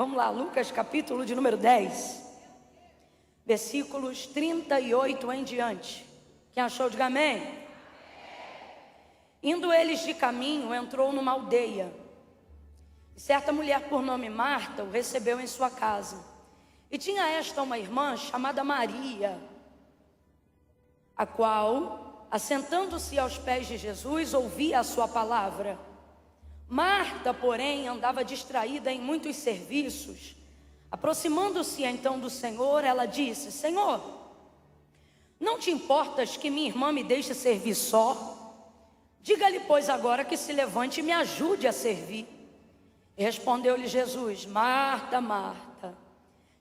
Vamos lá, Lucas capítulo de número 10, versículos 38 em diante. Quem achou, diga amém. Indo eles de caminho, entrou numa aldeia. E certa mulher por nome Marta o recebeu em sua casa. E tinha esta uma irmã chamada Maria, a qual, assentando-se aos pés de Jesus, ouvia a sua palavra. Marta, porém, andava distraída em muitos serviços. Aproximando-se então do Senhor, ela disse: Senhor, não te importas que minha irmã me deixe servir só? Diga-lhe, pois, agora que se levante e me ajude a servir. E respondeu-lhe Jesus: Marta, Marta,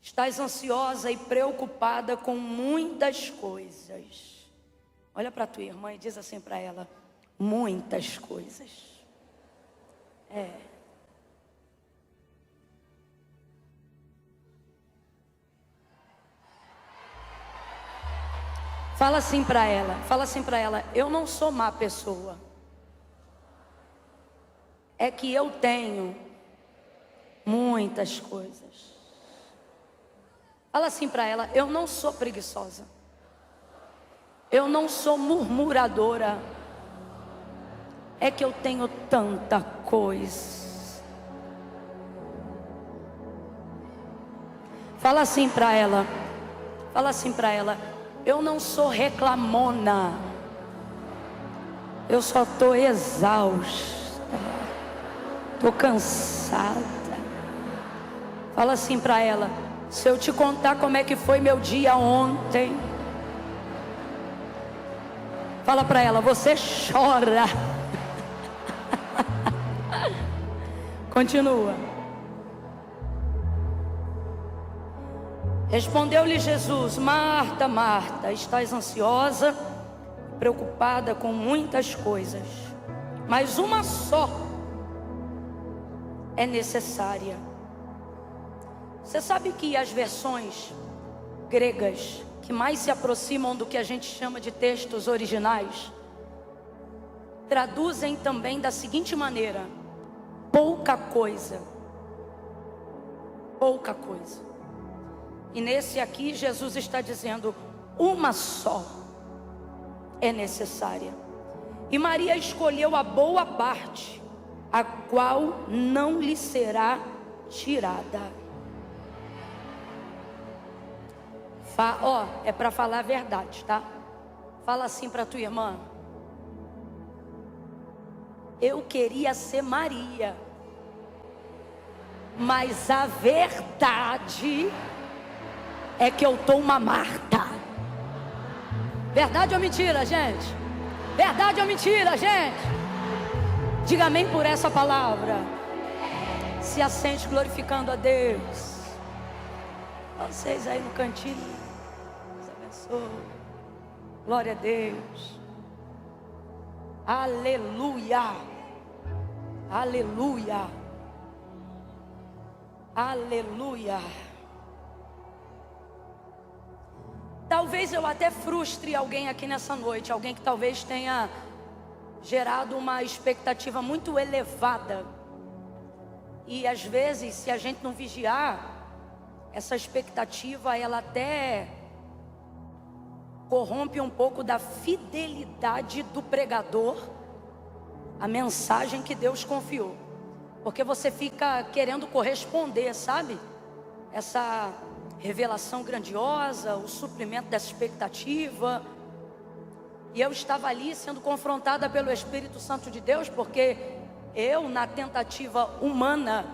estás ansiosa e preocupada com muitas coisas. Olha para a tua irmã e diz assim para ela: muitas coisas. Fala assim para ela: eu não sou má pessoa. É que eu tenho muitas coisas. Fala assim para ela: eu não sou preguiçosa. Eu não sou murmuradora. É que eu tenho tanta coisa. Fala assim para ela: eu não sou reclamona. Eu só estou exausta. Estou cansada. Fala assim para ela: se eu te contar como é que foi meu dia ontem. Fala para ela: você chora. Continua. Respondeu-lhe Jesus: Marta, Marta, estás ansiosa, preocupada com muitas coisas, mas uma só é necessária. Você sabe que as versões gregas que mais se aproximam do que a gente chama de textos originais traduzem também da seguinte maneira: pouca coisa. Pouca coisa. E nesse aqui Jesus está dizendo: uma só é necessária. E Maria escolheu a boa parte, a qual não lhe será tirada. É para falar a verdade, tá? Fala assim para tua irmã: eu queria ser Maria, mas a verdade é que eu tô uma Marta. Verdade ou mentira, gente? Verdade ou mentira, gente? Diga amém por essa palavra. Se assente glorificando a Deus. Vocês aí no cantinho, Deus abençoe. Glória a Deus. Aleluia. Aleluia. Aleluia. Talvez eu até frustre alguém aqui nessa noite, alguém que talvez tenha gerado uma expectativa muito elevada. E às vezes, se a gente não vigiar, essa expectativa ela até corrompe um pouco da fidelidade do pregador à mensagem que Deus confiou. Porque você fica querendo corresponder, sabe? Essa revelação grandiosa, o suprimento dessa expectativa. E eu estava ali sendo confrontada pelo Espírito Santo de Deus, porque eu, na tentativa humana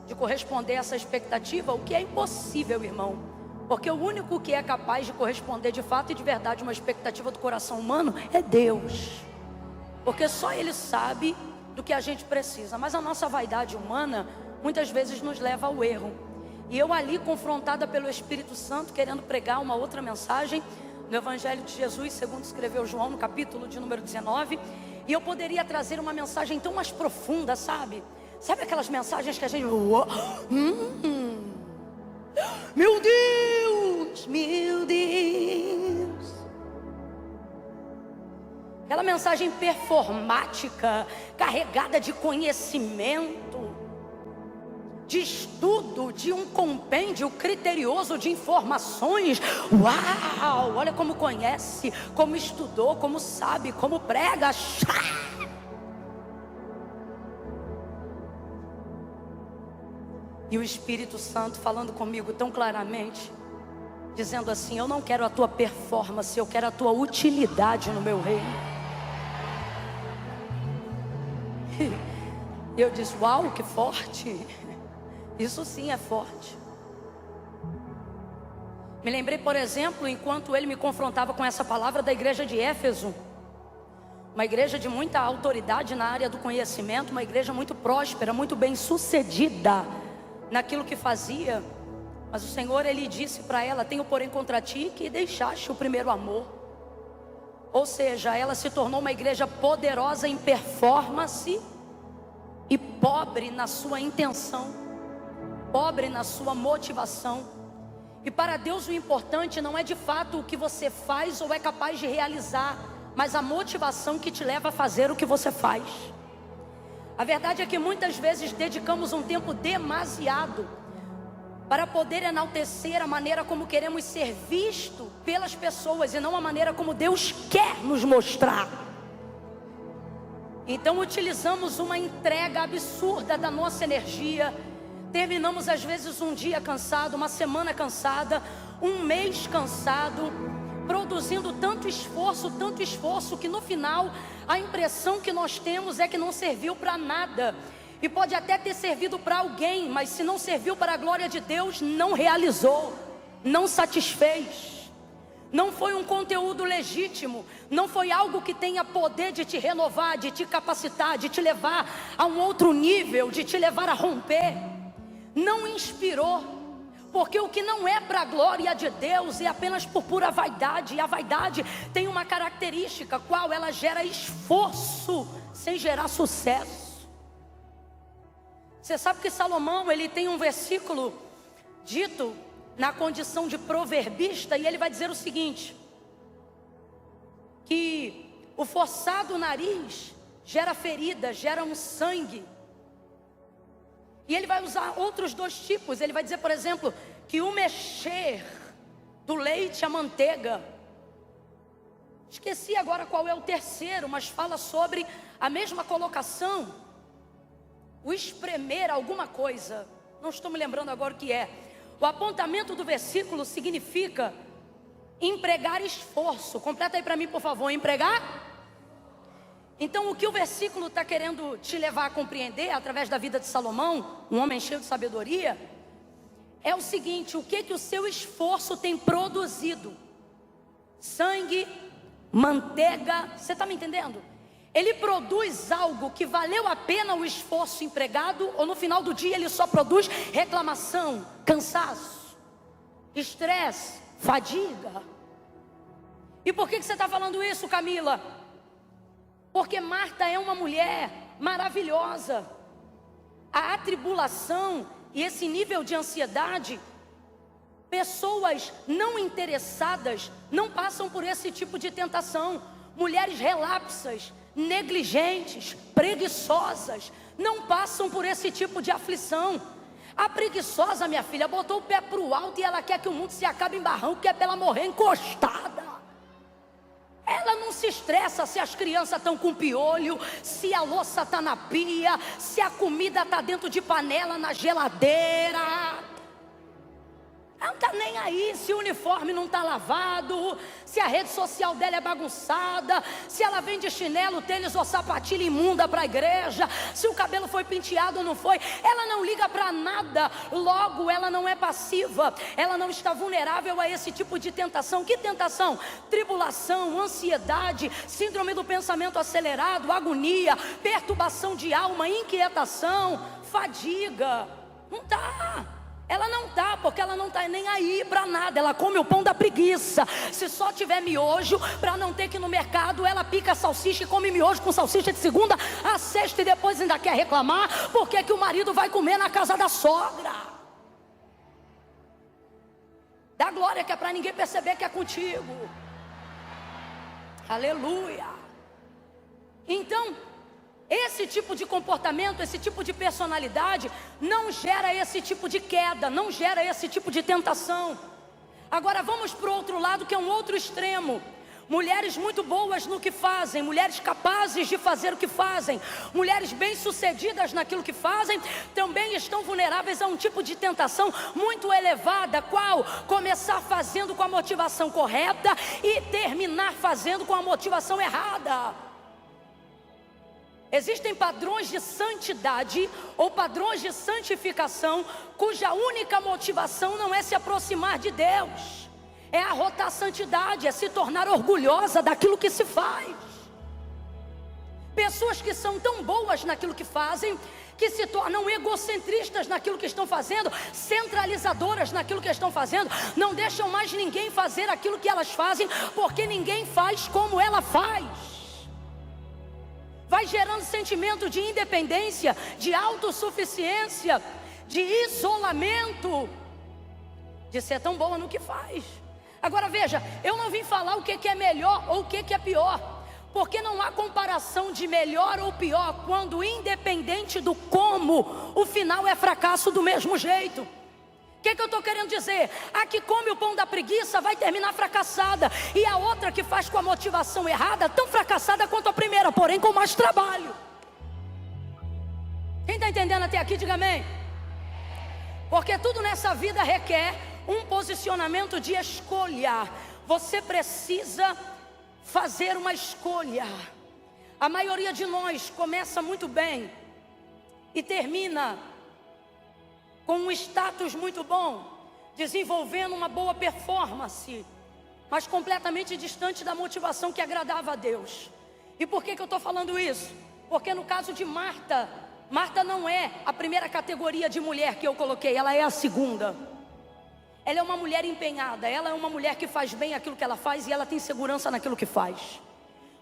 de corresponder a essa expectativa, o que é impossível, irmão, porque o único que é capaz de corresponder de fato e de verdade uma expectativa do coração humano é Deus, porque só Ele sabe do que a gente precisa. Mas a nossa vaidade humana muitas vezes nos leva ao erro. E eu ali, confrontada pelo Espírito Santo, querendo pregar uma outra mensagem no Evangelho de Jesus, segundo escreveu João, no capítulo de número 19. E eu poderia trazer uma mensagem tão mais profunda, sabe? Sabe aquelas mensagens que a gente... Meu Deus, meu Deus. Aquela mensagem performática, carregada de conhecimento. de estudo, de um compêndio criterioso de informações. Uau, olha como conhece, como estudou, como sabe, como prega. E o Espírito Santo falando comigo tão claramente, dizendo assim: eu não quero a tua performance, eu quero a tua utilidade no meu reino. E eu disse: uau, que forte. Isso sim é forte. Me lembrei, por exemplo, enquanto ele me confrontava com essa palavra da igreja de Éfeso, uma igreja de muita autoridade na área do conhecimento, uma igreja muito próspera, muito bem sucedida naquilo que fazia. Mas o Senhor, ele disse para ela: tenho porém contra ti que deixaste o primeiro amor. Ou seja, ela se tornou uma igreja poderosa em performance e pobre na sua intenção, pobre na sua motivação. E para Deus o importante não é de fato o que você faz ou é capaz de realizar, mas a motivação que te leva a fazer o que você faz. A verdade é que muitas vezes dedicamos um tempo demasiado para poder enaltecer a maneira como queremos ser vistos pelas pessoas e não a maneira como Deus quer nos mostrar. Então utilizamos uma entrega absurda da nossa energia. Terminamos às vezes um dia cansado, uma semana cansada, um mês cansado, produzindo tanto esforço, que no final a impressão que nós temos é que não serviu para nada. E pode até ter servido para alguém, mas se não serviu para a glória de Deus, não realizou, não satisfez. Não foi um conteúdo legítimo, não foi algo que tenha poder de te renovar, de te capacitar, de te levar a um outro nível, de te levar a romper. Não inspirou, porque o que não é para a glória de Deus é apenas por pura vaidade. E a vaidade tem uma característica, qual? Ela gera esforço sem gerar sucesso. Você sabe que Salomão, ele tem um versículo dito na condição de proverbista, e ele vai dizer o seguinte: que o forçado nariz gera ferida, gera um sangue. E ele vai usar outros dois tipos. Ele vai dizer, por exemplo, que o mexer do leite à manteiga. Esqueci agora qual é o terceiro, mas fala sobre a mesma colocação. O espremer alguma coisa, não estou me lembrando agora o que é. O apontamento do versículo significa empregar esforço. Completa aí para mim, por favor. Empregar. Então o que o versículo está querendo te levar a compreender, através da vida de Salomão, um homem cheio de sabedoria, é o seguinte: o que o seu esforço tem produzido? Sangue, manteiga, você está me entendendo? Ele produz algo que valeu a pena o esforço empregado, ou no final do dia ele só produz reclamação, cansaço, estresse, fadiga? E por que você está falando isso, Camila? Porque Marta é uma mulher maravilhosa. A atribulação e esse nível de ansiedade, pessoas não interessadas não passam por esse tipo de tentação. Mulheres relapsas, negligentes, preguiçosas, não passam por esse tipo de aflição. A preguiçosa, minha filha, botou o pé para o alto e ela quer que o mundo se acabe em barranco, quer para ela morrer encostada. Ela não se estressa se as crianças estão com piolho, se a louça está na pia, se a comida está dentro de panela na geladeira. Ela não está nem aí se o uniforme não está lavado, se a rede social dela é bagunçada, se ela vem de chinelo, tênis ou sapatilha imunda para a igreja, se o cabelo foi penteado ou não foi. Ela não liga para nada, logo ela não é passiva, ela não está vulnerável a esse tipo de tentação. Que tentação? Tribulação, ansiedade, síndrome do pensamento acelerado, agonia, perturbação de alma, inquietação, fadiga. Não está. Ela não está, porque ela não está nem aí para nada. Ela come o pão da preguiça. Se só tiver miojo, para não ter que ir no mercado, ela pica salsicha e come miojo com salsicha de segunda a sexta, e depois ainda quer reclamar porque que o marido vai comer na casa da sogra. Dá glória, que é para ninguém perceber que é contigo. Aleluia. Então, Esse tipo de comportamento, esse tipo de personalidade não gera esse tipo de queda, não gera esse tipo de tentação. Agora vamos para o outro lado, que é um outro extremo. Mulheres muito boas no que fazem, mulheres capazes de fazer o que fazem, mulheres bem-sucedidas naquilo que fazem, também estão vulneráveis a um tipo de tentação muito elevada, qual? Começar fazendo com a motivação correta e terminar fazendo com a motivação errada. Existem padrões de santidade ou padrões de santificação cuja única motivação não é se aproximar de Deus, é arrotar a santidade, é se tornar orgulhosa daquilo que se faz. Pessoas que são tão boas naquilo que fazem, que se tornam egocentristas naquilo que estão fazendo, centralizadoras naquilo que estão fazendo, não deixam mais ninguém fazer aquilo que elas fazem, porque ninguém faz como ela faz. Vai gerando sentimento de independência, de autossuficiência, de isolamento, de ser tão boa no que faz. Agora veja, eu não vim falar o que é melhor ou o que é pior, porque não há comparação de melhor ou pior, quando independente do como, o final é fracasso do mesmo jeito. O que eu estou querendo dizer? A que come o pão da preguiça vai terminar fracassada, e a outra que faz com a motivação errada, tão fracassada quanto a primeira, porém com mais trabalho. Quem está entendendo até aqui, diga amém. Porque tudo nessa vida requer um posicionamento de escolha. Você precisa fazer uma escolha. A maioria de nós começa muito bem e termina com um status muito bom, desenvolvendo uma boa performance, mas completamente distante da motivação que agradava a Deus. E por que eu estou falando isso? Porque no caso de Marta, Marta não é a primeira categoria de mulher que eu coloquei, ela é a segunda. Ela é uma mulher empenhada, ela é uma mulher que faz bem aquilo que ela faz e ela tem segurança naquilo que faz.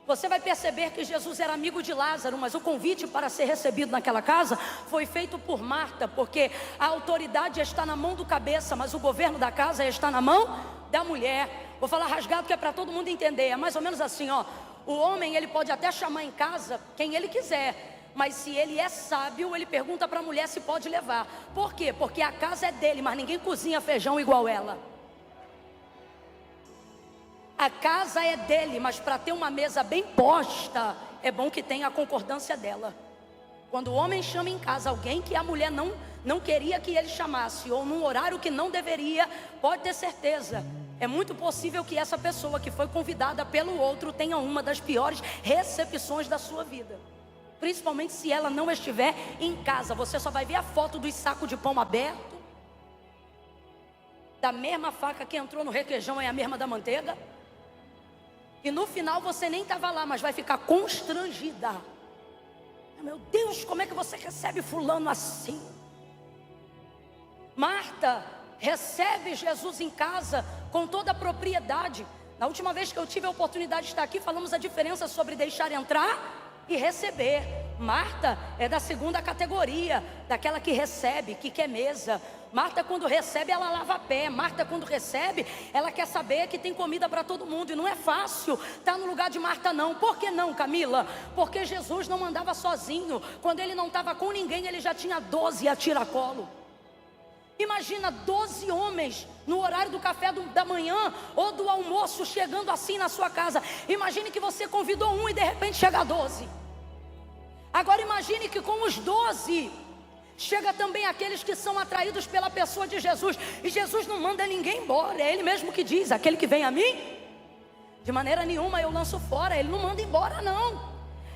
Você vai perceber que Jesus era amigo de Lázaro, mas o convite para ser recebido naquela casa foi feito por Marta, porque a autoridade está na mão do cabeça, mas o governo da casa está na mão da mulher. Vou falar rasgado que é para todo mundo entender, é mais ou menos assim, ó. O homem, ele pode até chamar em casa quem ele quiser, mas se ele é sábio, ele pergunta para a mulher se pode levar. Por quê? Porque a casa é dele, mas ninguém cozinha feijão igual ela. A casa é dele, mas para ter uma mesa bem posta, é bom que tenha a concordância dela. Quando o homem chama em casa alguém que a mulher não queria que ele chamasse, ou num horário que não deveria, pode ter certeza, é muito possível que essa pessoa que foi convidada pelo outro tenha uma das piores recepções da sua vida. Principalmente se ela não estiver em casa. Você só vai ver a foto dos sacos de pão aberto, da mesma faca que entrou no requeijão é a mesma da manteiga, e no final você nem estava lá, mas vai ficar constrangida. Meu Deus, como é que você recebe fulano assim? Marta recebe Jesus em casa com toda a propriedade. Na última vez que eu tive a oportunidade de estar aqui, falamos a diferença sobre deixar entrar e receber. Marta é da segunda categoria, daquela que recebe, que quer mesa. Marta, quando recebe, ela lava pé. Marta, quando recebe, ela quer saber que tem comida para todo mundo. E não é fácil estar no lugar de Marta, não. Por que não, Camila? Porque Jesus não andava sozinho. Quando ele não estava com ninguém, ele já tinha 12 a tiracolo. Imagina 12 homens no horário do café da manhã ou do almoço chegando assim na sua casa. Imagine que você convidou um e de repente chega 12. Agora imagine que com os 12 chega também aqueles que são atraídos pela pessoa de Jesus. E Jesus não manda ninguém embora, é Ele mesmo que diz: aquele que vem a mim, de maneira nenhuma eu lanço fora. Ele não manda embora não.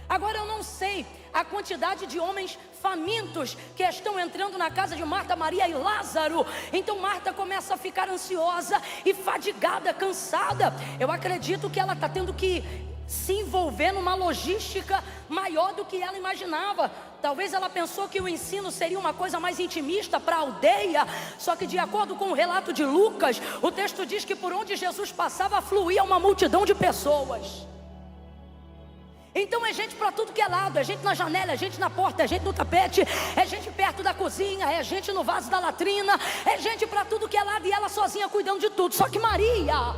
Agora eu não sei a quantidade de homens famintos que estão entrando na casa de Marta, Maria e Lázaro. Então Marta começa a ficar ansiosa e fadigada, cansada. Eu acredito que ela está tendo que se envolver numa logística maior do que ela imaginava. Talvez ela pensou que o ensino seria uma coisa mais intimista para a aldeia. Só que de acordo com o relato de Lucas, o texto diz que por onde Jesus passava fluía uma multidão de pessoas. Então é gente para tudo que é lado, é gente na janela, é gente na porta, é gente no tapete, é gente perto da cozinha, é gente no vaso da latrina, é gente para tudo que é lado, e ela sozinha cuidando de tudo. Só que Maria,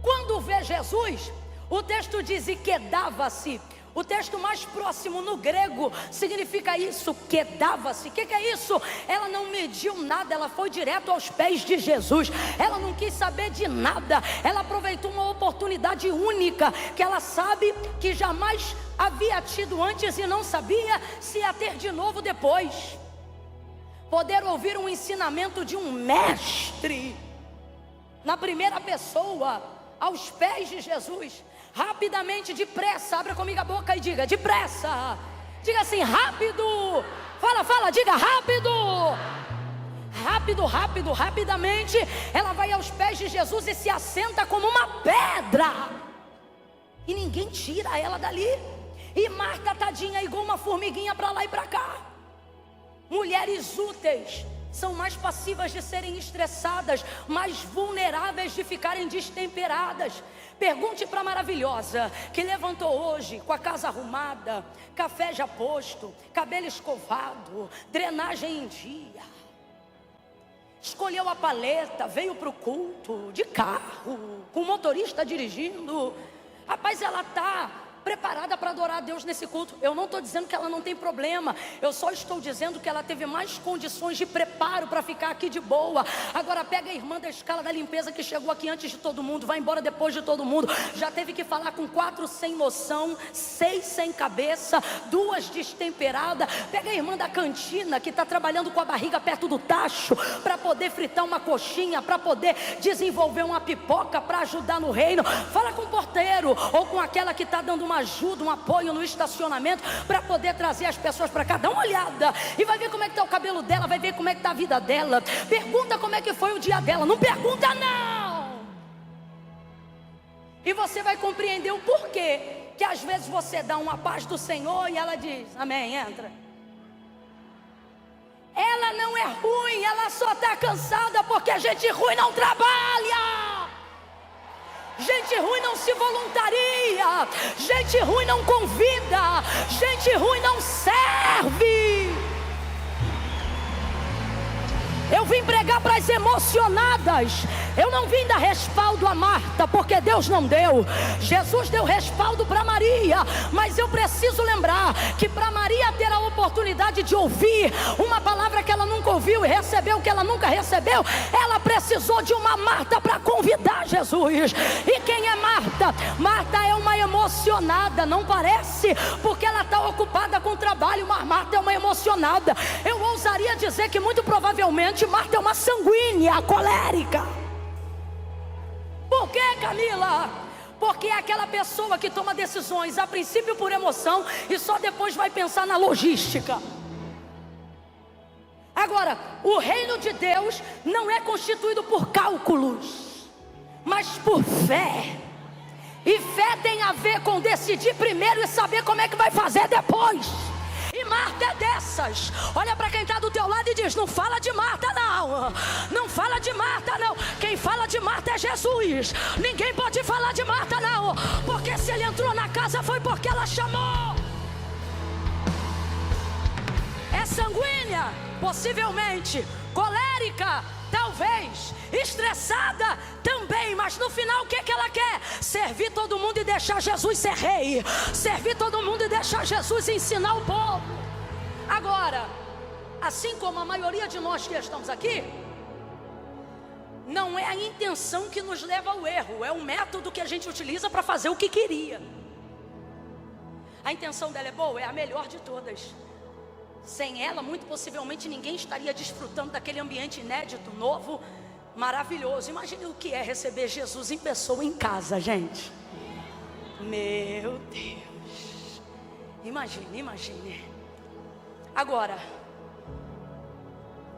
quando vê Jesus, o texto diz: e quedava-se O texto mais próximo no grego significa isso, quedava-se. O que é isso? Ela não mediu nada, ela foi direto aos pés de Jesus. Ela não quis saber de nada. Ela aproveitou uma oportunidade única, que ela sabe que jamais havia tido antes e não sabia se ia ter de novo depois. Poder ouvir um ensinamento de um mestre, na primeira pessoa, aos pés de Jesus. Rapidamente, depressa, abra comigo a boca e diga, depressa. Diga assim, rápido. Fala, diga rápido. Rápido, rapidamente. Ela vai aos pés de Jesus e se assenta como uma pedra. E ninguém tira ela dali. E Marta, tadinha, igual uma formiguinha para lá e para cá. Mulheres úteis são mais passivas de serem estressadas, mais vulneráveis de ficarem destemperadas. Pergunte para a maravilhosa, que levantou hoje com a casa arrumada, café já posto, cabelo escovado, drenagem em dia, escolheu a paleta, veio para o culto de carro, com o motorista dirigindo. Rapaz, ela está preparada para adorar a Deus nesse culto. Eu não estou dizendo que ela não tem problema, eu só estou dizendo que ela teve mais condições de preparo para ficar aqui de boa. Agora pega a irmã da escala da limpeza que chegou aqui antes de todo mundo, vai embora depois de todo mundo, já teve que falar com 4 sem noção, 6 sem cabeça, 2 destemperadas. Pega a irmã da cantina que está trabalhando com a barriga perto do tacho, para poder fritar uma coxinha, para poder desenvolver uma pipoca, para ajudar no reino. Fala com o porteiro, ou com aquela que está dando uma ajuda, um apoio no estacionamento, para poder trazer as pessoas para cá. Dá uma olhada e vai ver como é que está o cabelo dela, vai ver como é que está a vida dela. Pergunta como é que foi o dia dela, não pergunta não. E você vai compreender o porquê que às vezes você dá uma paz do Senhor e ela diz, amém, entra. Ela não é ruim, ela só está cansada, porque a gente ruim não trabalha. Gente ruim não se voluntaria, gente ruim não convida, gente ruim não serve. Eu vim pregar para as emocionadas. Eu não vim dar respaldo a Marta, porque Deus não deu. Jesus deu respaldo para Maria. Mas eu preciso lembrar que para Maria ter a oportunidade de ouvir uma palavra que ela nunca ouviu e receber o que ela nunca recebeu, ela precisou de uma Marta para convidar Jesus. E quem é Marta? Marta é uma emocionada, não parece? Porque ela está ocupada com o trabalho, mas Marta é uma emocionada. Eu ousaria dizer que muito provavelmente Marta é uma sanguínea, colérica. Por que, Camila? Porque é aquela pessoa que toma decisões a princípio por emoção e só depois vai pensar na logística. Agora, o reino de Deus não é constituído por cálculos, mas por fé. E fé tem a ver com decidir primeiro e saber como é que vai fazer depois. E Marta é dessas. Olha para quem está do teu lado e diz, não fala de Marta não. Não fala de Marta não. Quem fala de Marta é Jesus. Ninguém pode falar de Marta não, porque se ele entrou na casa foi porque ela chamou. É sanguínea? Possivelmente. Colérica? Talvez. Estressada? Também. Mas no final o que que ela quer? Servir todo mundo e deixar Jesus ser rei. Servir todo mundo e deixar Jesus ensinar o povo. Agora, assim como a maioria de nós que estamos aqui, não é a intenção que nos leva ao erro, é o método que a gente utiliza para fazer o que queria. A intenção dela é boa, é a melhor de todas. Sem ela, muito possivelmente ninguém estaria desfrutando daquele ambiente inédito, novo, maravilhoso. Imagine o que é receber Jesus em pessoa em casa, gente. Meu Deus. Imagine. Agora,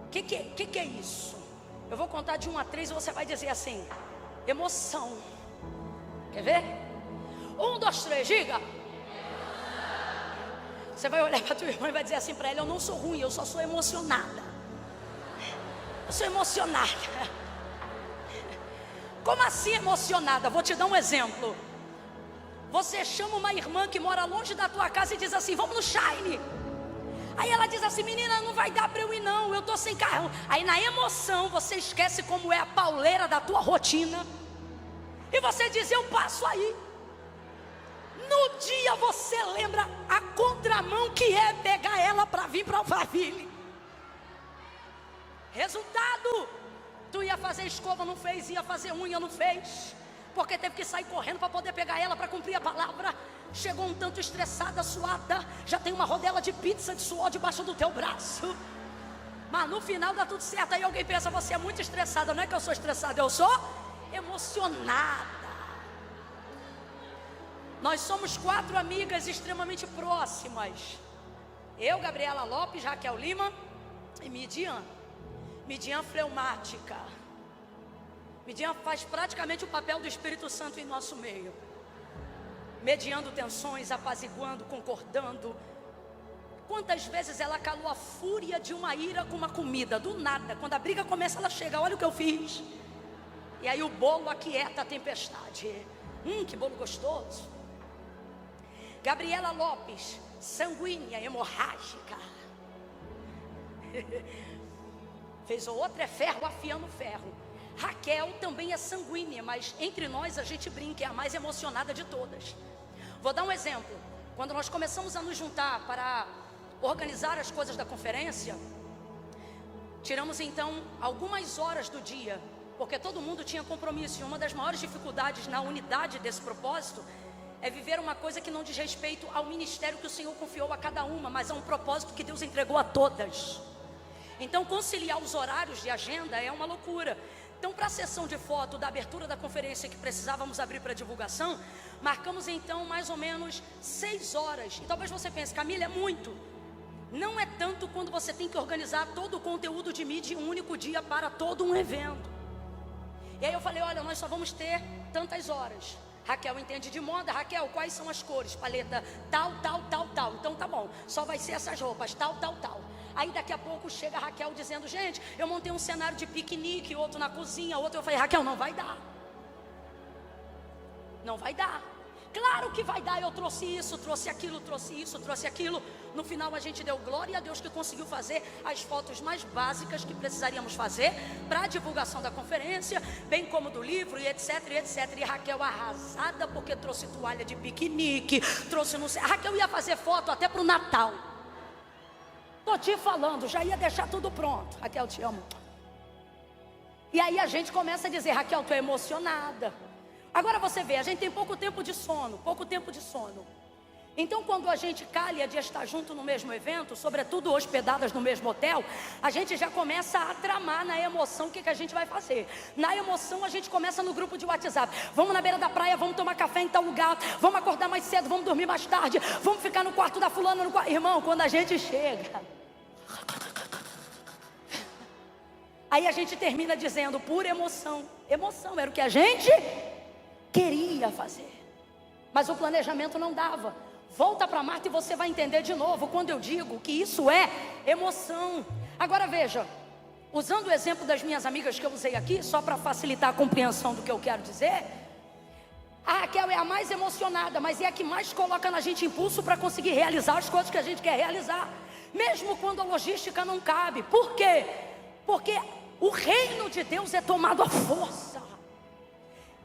o que é isso? Eu vou contar de 1 a 3 e você vai dizer assim, emoção. Quer ver? 1, 2, 3, diga. Você vai olhar para a tua irmã e vai dizer assim para ela, eu não sou ruim, eu só sou emocionada. Eu sou emocionada. Como assim emocionada? Vou te dar um exemplo. Você chama uma irmã que mora longe da tua casa e diz assim, vamos no Shine. Aí ela diz assim, menina, não vai dar para eu ir não, eu estou sem carro. Aí na emoção você esquece como é a pauleira da tua rotina. E você diz, eu passo aí. no dia você lembra a contramão que é pegar ela para vir para Alphaville. Resultado, tu ia fazer escova, não fez, ia fazer unha, não fez, porque teve que sair correndo para poder pegar ela, para cumprir a palavra. Chegou um tanto estressada, suada, já tem uma rodela de pizza de suor debaixo do teu braço, mas no final dá tudo certo. Aí alguém pensa, você é muito estressada. Não é que eu sou estressada, eu sou emocionada. Nós somos 4 amigas extremamente próximas. Eu, Gabriela Lopes, Raquel Lima e Midian. Midian fleumática. Midian faz praticamente o papel do Espírito Santo em nosso meio, mediando tensões, apaziguando, concordando. Quantas vezes ela calou a fúria de uma ira com uma comida, do nada, quando a briga começa ela chega, olha o que eu fiz. E aí o bolo aquieta a tempestade. Que bolo gostoso. Gabriela Lopes, sanguínea, hemorrágica. Fez outra, é ferro afiando ferro. Raquel também é sanguínea, mas entre nós a gente brinca, é a mais emocionada de todas. Vou dar um exemplo. Quando nós começamos a nos juntar para organizar as coisas da conferência, tiramos então algumas horas do dia, porque todo mundo tinha compromisso. E uma das maiores dificuldades na unidade desse propósito é viver uma coisa que não diz respeito ao ministério que o Senhor confiou a cada uma, mas a um propósito que Deus entregou a todas. Então conciliar os horários de agenda é uma loucura. Então, para a sessão de foto da abertura da conferência que precisávamos abrir para divulgação, marcamos então mais ou menos 6 horas. E talvez você pense, Camila, é muito. Não é tanto quando você tem que organizar todo o conteúdo de mídia em um único dia para todo um evento. E aí eu falei, olha, nós só vamos ter tantas horas. Raquel entende de moda. Raquel, quais são as cores? Paleta tal, tal, tal, tal. Então tá bom, só vai ser essas roupas, tal, tal, tal. Aí daqui a pouco chega a Raquel dizendo, gente, eu montei um cenário de piquenique, outro na cozinha, outro. Eu falei, Raquel, não vai dar. Não vai dar. Claro que vai dar, eu trouxe isso, trouxe aquilo, trouxe isso, trouxe aquilo. No final a gente deu glória a Deus que conseguiu fazer as fotos mais básicas que precisaríamos fazer para a divulgação da conferência, bem como do livro e etc, e etc. E Raquel arrasada porque trouxe toalha de piquenique, trouxe não sei. A Raquel ia fazer foto até para o Natal. Tô te falando, já ia deixar tudo pronto. Raquel, te amo. E aí a gente começa a dizer, Raquel, tu é emocionada. Agora você vê, a gente tem pouco tempo de sono, Então quando a gente calha de estar junto no mesmo evento, sobretudo hospedadas no mesmo hotel, a gente já começa a tramar na emoção o que a gente vai fazer. Na emoção a gente começa no grupo de WhatsApp. Vamos na beira da praia, vamos tomar café em tal lugar, vamos acordar mais cedo, vamos dormir mais tarde, vamos ficar no quarto da fulana, no quarto. Irmão, quando a gente chega, aí a gente termina dizendo por emoção. Emoção era o que a gente queria fazer, mas o planejamento não dava. Volta para Marta e você vai entender de novo quando eu digo que isso é emoção. Agora veja, usando o exemplo das minhas amigas que eu usei aqui, só para facilitar a compreensão do que eu quero dizer, a Raquel é a mais emocionada, mas é a que mais coloca na gente impulso para conseguir realizar as coisas que a gente quer realizar, mesmo quando a logística não cabe. Por quê? Porque o reino de Deus é tomado à força.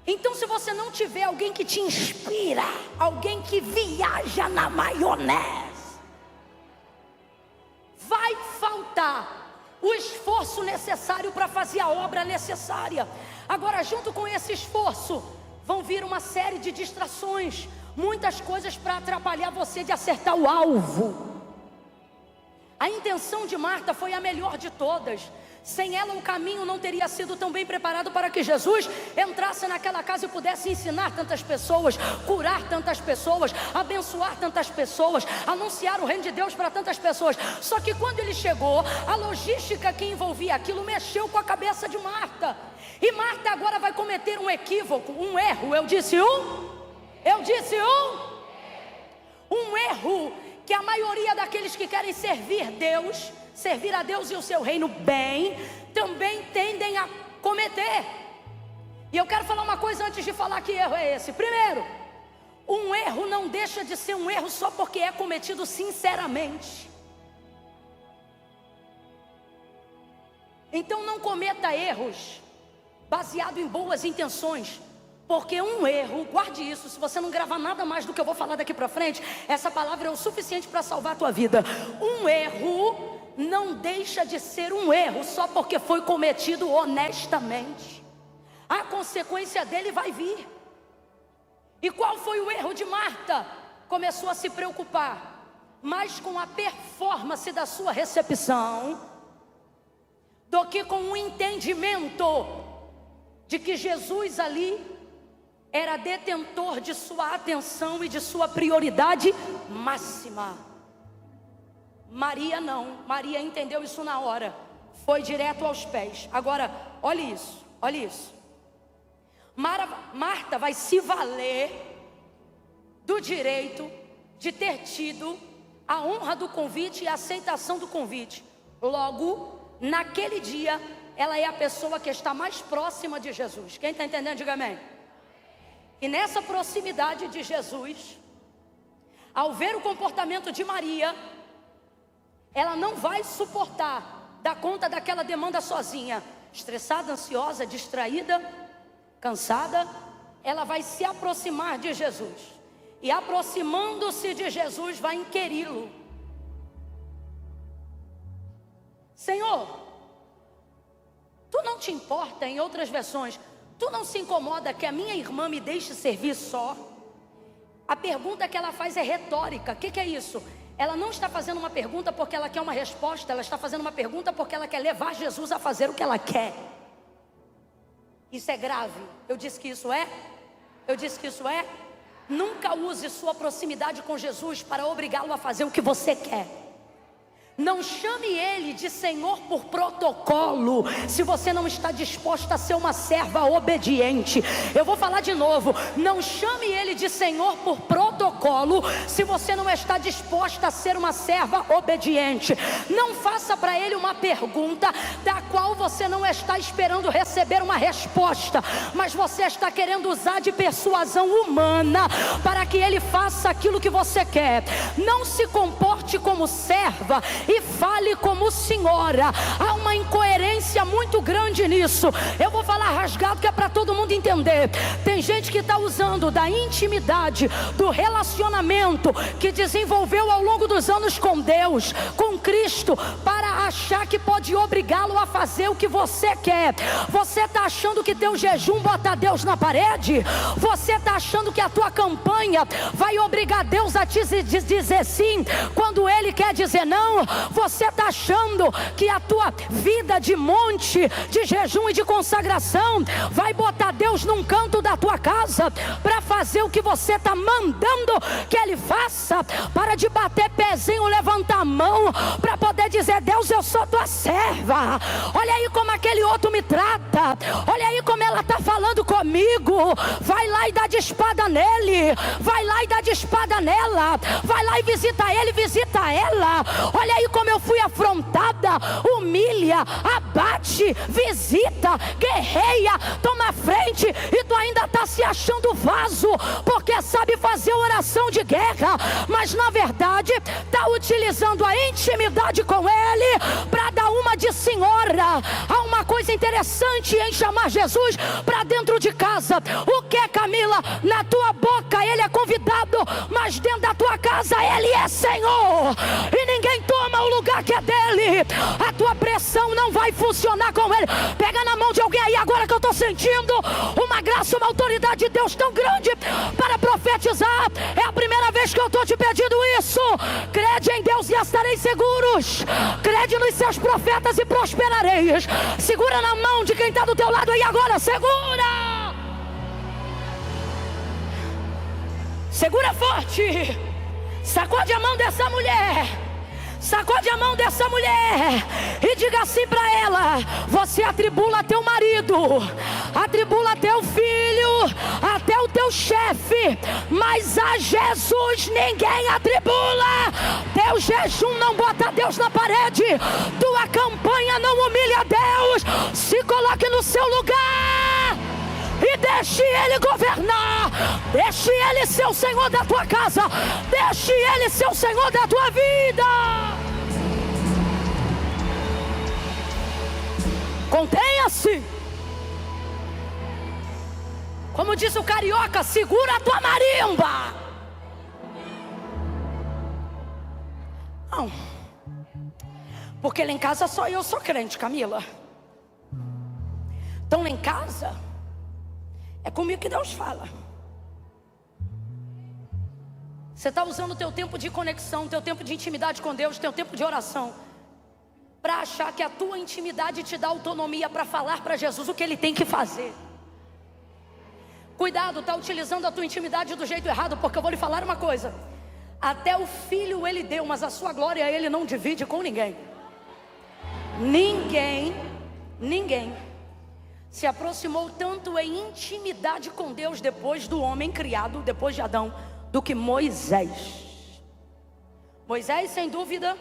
Então se você não tiver alguém que te inspira, alguém que viaja na maionese, vai faltar o esforço necessário para fazer a obra necessária. Agora, junto com esse esforço, vão vir uma série de distrações, muitas coisas para atrapalhar você de acertar o alvo. A intenção de Marta foi a melhor de todas. Sem ela o caminho não teria sido tão bem preparado para que Jesus entrasse naquela casa e pudesse ensinar tantas pessoas, curar tantas pessoas, abençoar tantas pessoas, anunciar o reino de Deus para tantas pessoas. Só que quando ele chegou, a logística que envolvia aquilo mexeu com a cabeça de Marta. E Marta agora vai cometer um equívoco, um erro. Eu disse um erro que a maioria daqueles que querem servir a Deus e o seu reino bem, também tendem a cometer. E eu quero falar uma coisa antes de falar que erro é esse. Primeiro, um erro não deixa de ser um erro só porque é cometido sinceramente. Então não cometa erros baseado em boas intenções, Porque um erro, guarde isso, se você não gravar nada mais do que eu vou falar daqui para frente, essa palavra é o suficiente para salvar a tua vida. Um erro não deixa de ser um erro só porque foi cometido honestamente. A consequência dele vai vir. E qual foi o erro de Marta? Começou a se preocupar mais com a performance da sua recepção do que com o entendimento de que Jesus ali era detentor de sua atenção e de sua prioridade máxima. Maria não, Maria entendeu isso na hora, foi direto aos pés. Agora, olha isso, olha isso. Marta vai se valer do direito de ter tido a honra do convite e a aceitação do convite. Logo, naquele dia, ela é a pessoa que está mais próxima de Jesus. Quem está entendendo, diga amém. E nessa proximidade de Jesus, ao ver o comportamento de Maria, ela não vai suportar dar conta daquela demanda sozinha. Estressada, ansiosa, distraída, cansada, ela vai se aproximar de Jesus. E aproximando-se de Jesus, vai inquiri-lo: Senhor, tu não te importa, em outras versões, tu não se incomoda que a minha irmã me deixe servir só? A pergunta que ela faz é retórica. O que é isso? Ela não está fazendo uma pergunta porque ela quer uma resposta. Ela está fazendo uma pergunta porque ela quer levar Jesus a fazer o que ela quer. Isso é grave. Eu disse que isso é? Eu disse que isso é? Nunca use sua proximidade com Jesus para obrigá-lo a fazer o que você quer. Não chame ele de Senhor por protocolo, se você não está disposta a ser uma serva obediente. Eu vou falar de novo: não chame ele de Senhor por protocolo, se você não está disposta a ser uma serva obediente. Não faça para ele uma pergunta da qual você não está esperando receber uma resposta, mas você está querendo usar de persuasão humana para que ele faça aquilo que você quer. Não se comporte como serva e fale como senhora. Há uma incoerência muito grande nisso. Eu vou falar rasgado que é para todo mundo entender. Tem gente que está usando da intimidade, do relacionamento que desenvolveu ao longo dos anos com Deus, com Cristo, para achar que pode obrigá-lo a fazer o que você quer. Você está achando que teu jejum bota Deus na parede? Você está achando que a tua campanha vai obrigar Deus a te dizer sim quando Ele quer dizer não? Você está achando que a tua vida de monte, de jejum e de consagração vai botar Deus num canto da tua casa para fazer o que você está mandando que Ele faça? Para de bater pezinho, levantar a mão para poder dizer: Deus, eu sou tua serva. Olha aí como aquele outro me trata. Olha aí como ela está falando comigo. Vai lá e dá de espada nele. Vai lá e dá de espada nela. Vai lá e visita ele, visita ela. Olha aí como eu fui afrontada. Humilha, abate, visita, guerreia, toma frente. E tu ainda está se achando vaso, porque sabe fazer oração de guerra, mas na verdade está utilizando a intimidade com ele para dar uma de senhora. Há uma coisa interessante em chamar Jesus para dentro de casa. O que, Camila? Na tua boca ele é convidado, mas dentro da tua casa ele é Senhor, e ninguém toma o lugar que é dele. A tua pressão não vai funcionar com ele. Pega na mão de alguém aí agora, que eu estou sentindo uma graça, uma autoridade de Deus tão grande para profetizar. É a primeira vez que eu estou te pedindo isso. Crede em Deus e estareis seguros. Crede nos seus profetas e prosperareis. Segura na mão de quem está do teu lado aí agora. Segura. Segura forte. Sacode a mão dessa mulher. Sacode a mão dessa mulher e diga assim para ela: você atribula teu marido, atribula teu filho, até o teu chefe, mas a Jesus ninguém atribula. Teu jejum não bota Deus na parede. Tua campanha não humilha Deus. Se coloque no seu lugar e deixe Ele governar. Deixe Ele ser o Senhor da tua casa. Deixe Ele ser o Senhor da tua vida. Contenha-se. Como disse o carioca, segura a tua marimba. Não. Porque lá em casa só eu sou crente, Camila. Então lá em casa é comigo que Deus fala. Você está usando o teu tempo de conexão, teu tempo de intimidade com Deus, teu tempo de oração, para achar que a tua intimidade te dá autonomia para falar para Jesus o que Ele tem que fazer. Cuidado, está utilizando a tua intimidade do jeito errado, porque eu vou lhe falar uma coisa. Até o Filho Ele deu, mas a sua glória Ele não divide com ninguém. Ninguém se aproximou tanto em intimidade com Deus depois do homem criado, depois de Adão, do que Moisés. Moisés, sem dúvida,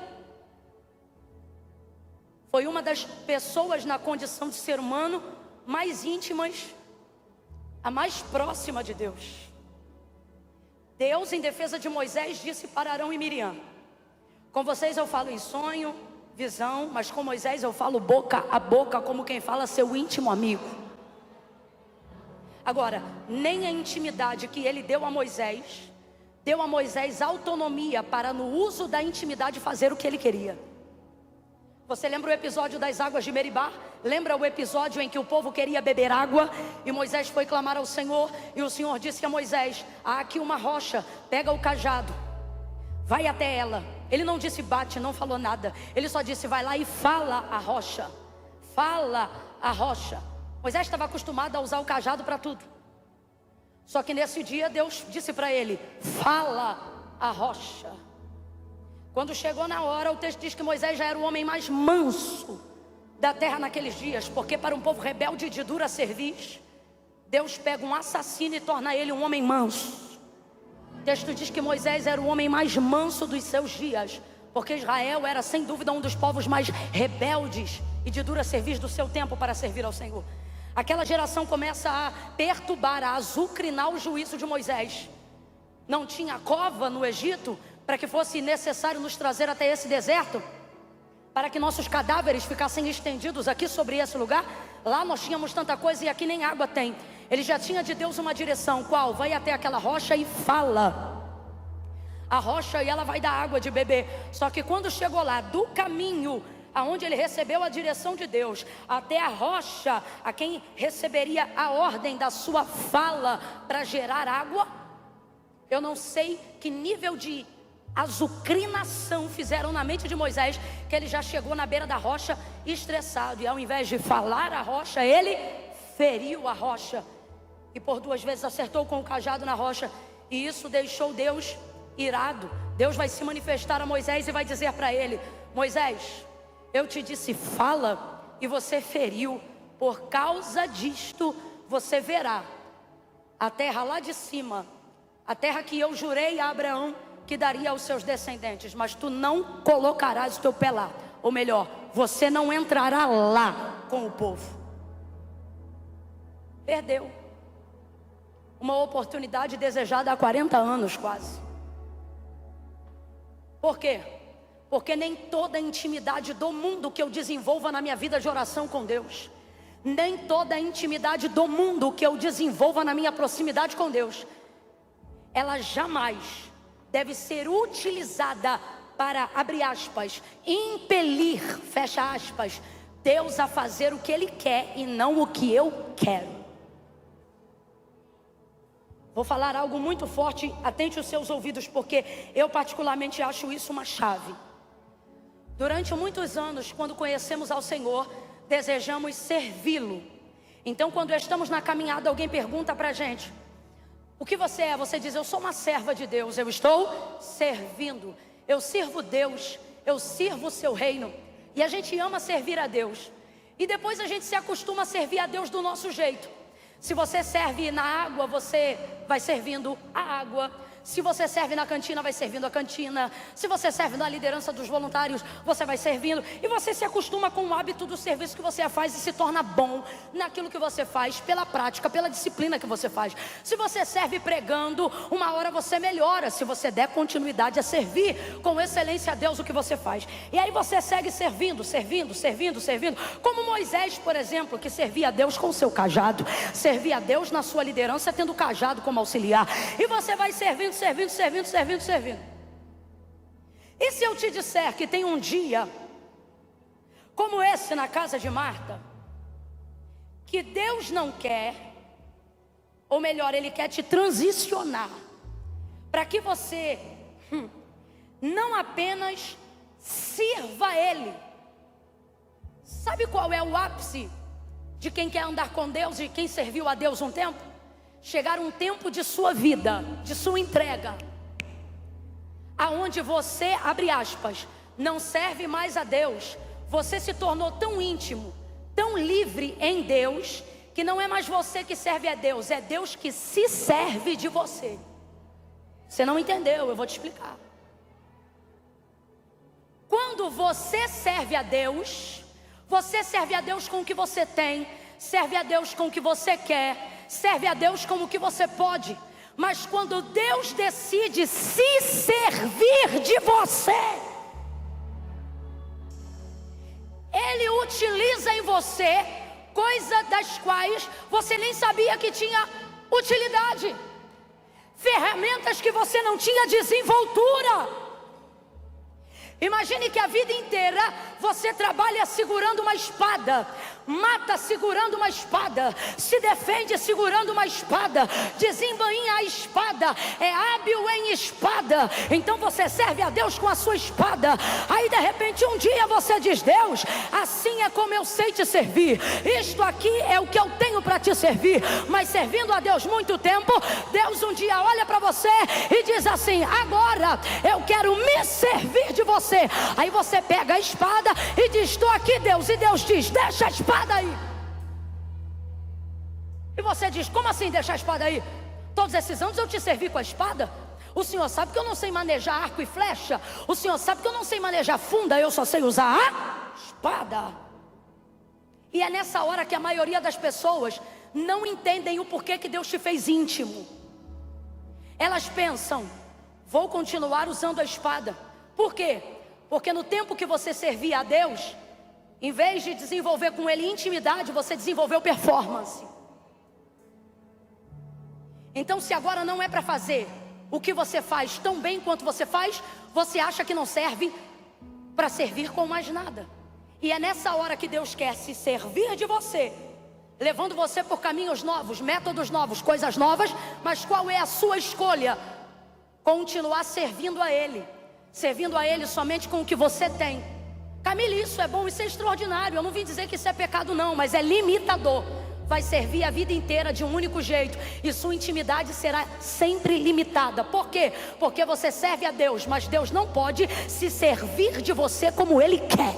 foi uma das pessoas na condição de ser humano mais íntimas, a mais próxima de Deus. Deus, em defesa de Moisés, disse para Arão e Miriam: com vocês eu falo em sonho, visão, mas com Moisés eu falo boca a boca, como quem fala seu íntimo amigo. Agora, nem a intimidade que ele deu a Moisés autonomia para, no uso da intimidade, fazer o que ele queria. Você lembra o episódio das águas de Meribá? Lembra o episódio em que o povo queria beber água e Moisés foi clamar ao Senhor, e o Senhor disse a Moisés: há aqui uma rocha, pega o cajado, vai até ela. Ele não disse bate, não falou nada. Ele só disse: vai lá e fala a rocha. Fala a rocha. Moisés estava acostumado a usar o cajado para tudo. Só que nesse dia Deus disse para ele: fala a rocha. Quando chegou na hora, o texto diz que Moisés já era o homem mais manso da terra naqueles dias, porque para um povo rebelde e de dura cerviz, Deus pega um assassino e torna ele um homem manso. O texto diz que Moisés era o homem mais manso dos seus dias, porque Israel era sem dúvida um dos povos mais rebeldes e de dura cerviz do seu tempo para servir ao Senhor. Aquela geração começa a perturbar, a azucrinar o juízo de Moisés. Não tinha cova no Egito para que fosse necessário nos trazer até esse deserto, para que nossos cadáveres ficassem estendidos aqui sobre esse lugar. Lá nós tínhamos tanta coisa e aqui nem água tem. Ele já tinha de Deus uma direção, qual? Vai até aquela rocha e fala a rocha e ela vai dar água de beber. Só que quando chegou lá, do caminho aonde ele recebeu a direção de Deus, até a rocha, a quem receberia a ordem da sua fala para gerar água, eu não sei que nível de azucrinação fizeram na mente de Moisés, que ele já chegou na beira da rocha estressado, e ao invés de falar a rocha, ele feriu a rocha, e por 2 vezes acertou com o cajado na rocha, e isso deixou Deus irado. Deus vai se manifestar a Moisés e vai dizer para ele: Moisés, eu te disse fala e você feriu. Por causa disto você verá a terra lá de cima, a terra que eu jurei a Abraão que daria aos seus descendentes, mas tu não colocarás o teu pé lá. Ou melhor, você não entrará lá com o povo. Perdeu uma oportunidade desejada há 40 anos quase. Por quê? Porque nem toda a intimidade do mundo que eu desenvolva na minha vida de oração com Deus, nem toda a intimidade do mundo que eu desenvolva na minha proximidade com Deus, ela jamais deve ser utilizada para, abre aspas, impelir, fecha aspas, Deus a fazer o que Ele quer e não o que eu quero. Vou falar algo muito forte, atente os seus ouvidos, porque eu particularmente acho isso uma chave. Durante muitos anos, quando conhecemos ao Senhor, desejamos servi-lo. Então, quando estamos na caminhada, alguém pergunta para a gente: o que você é? Você diz: eu sou uma serva de Deus, eu estou servindo, eu sirvo Deus, eu sirvo o seu reino. E a gente ama servir a Deus, e depois a gente se acostuma a servir a Deus do nosso jeito. Se você serve na água, você vai servindo a água. Se você serve na cantina, vai servindo a cantina. Se você serve na liderança dos voluntários, você vai servindo. E você se acostuma com o hábito do serviço que você faz e se torna bom naquilo que você faz, pela prática, pela disciplina que você faz. Se você serve pregando, uma hora você melhora, se você der continuidade a servir com excelência a Deus o que você faz. E aí você segue servindo. Como Moisés, por exemplo, que servia a Deus com o seu cajado, servia a Deus na sua liderança, tendo o cajado como auxiliar. E você vai servindo. E se eu te disser que tem um dia como esse na casa de Marta, que Deus não quer, ou melhor, Ele quer te transicionar, para que você não apenas sirva a Ele. Sabe qual é o ápice de quem quer andar com Deus e quem serviu a Deus um tempo? Chegar um tempo de sua vida, de sua entrega, aonde você, abre aspas, não serve mais a Deus. Você se tornou tão íntimo, tão livre em Deus, que não é mais você que serve a Deus, é Deus que se serve de você. Você não entendeu, eu vou te explicar. Quando você serve a Deus, você serve a Deus com o que você tem, serve a Deus com o que você quer, serve a Deus como que você pode. Mas quando Deus decide se servir de você, Ele utiliza em você coisas das quais você nem sabia que tinha utilidade, ferramentas que você não tinha desenvoltura. Imagine que a vida inteira você trabalha segurando uma espada, mata segurando uma espada, se defende segurando uma espada, desembainha a espada, é hábil em espada. Então você serve a Deus com a sua espada. Aí de repente um dia você diz: Deus, assim é como eu sei te servir, isto aqui é o que eu tenho para te servir. Mas servindo a Deus muito tempo, Deus um dia olha para você e diz assim: agora eu quero me servir de você. Aí você pega a espada e diz: estou aqui, Deus. E Deus diz: deixa a espada aí. E você diz: como assim deixa a espada aí? Todos esses anos eu te servi com a espada. O Senhor sabe que eu não sei manejar arco e flecha. O Senhor sabe que eu não sei manejar funda. Eu só sei usar a espada. E é nessa hora que a maioria das pessoas não entendem o porquê que Deus te fez íntimo. Elas pensam: vou continuar usando a espada. Por quê? Porque no tempo que você servia a Deus, em vez de desenvolver com Ele intimidade, você desenvolveu performance. Então, se agora não é para fazer o que você faz tão bem quanto você faz, você acha que não serve para servir com mais nada. E é nessa hora que Deus quer se servir de você, levando você por caminhos novos, métodos novos, coisas novas. Mas qual é a sua escolha? Continuar servindo a Ele. Servindo a Ele somente com o que você tem. Camille, isso é bom, isso é extraordinário. Eu não vim dizer que isso é pecado não, mas é limitador. Vai servir a vida inteira de um único jeito, e sua intimidade será sempre limitada. Por quê? Porque você serve a Deus, mas Deus não pode se servir de você como Ele quer.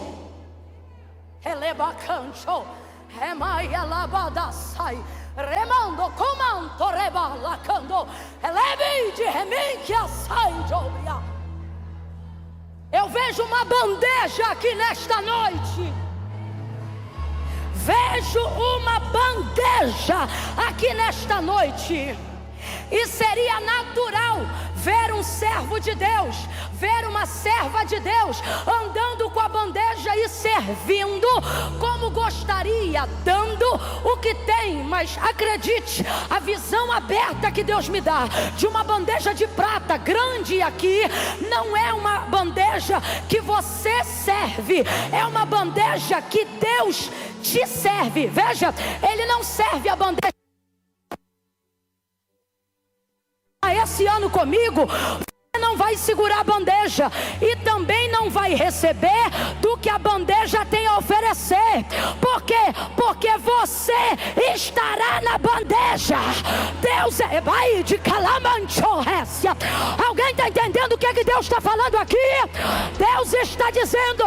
Elebacancho, remaia labadasai, remando comando rebalacando, elebe de reminquia sai de obria. Eu vejo uma bandeja aqui nesta noite. Vejo uma bandeja aqui nesta noite. E seria natural ver um servo de Deus, ver uma serva de Deus andando com a bandeja e servindo como gostaria, dando o que tem. Mas acredite, a visão aberta que Deus me dá de uma bandeja de prata grande aqui, não é uma bandeja que você serve, é uma bandeja que Deus te serve. Veja, Ele não serve a bandeja. Esse ano comigo, você não vai segurar a bandeja, e também não não vai receber do que a bandeja tem a oferecer. Por quê? Porque você estará na bandeja. Deus é vai de calamanchorrécia. Alguém está entendendo o que Deus está falando aqui? Deus está dizendo: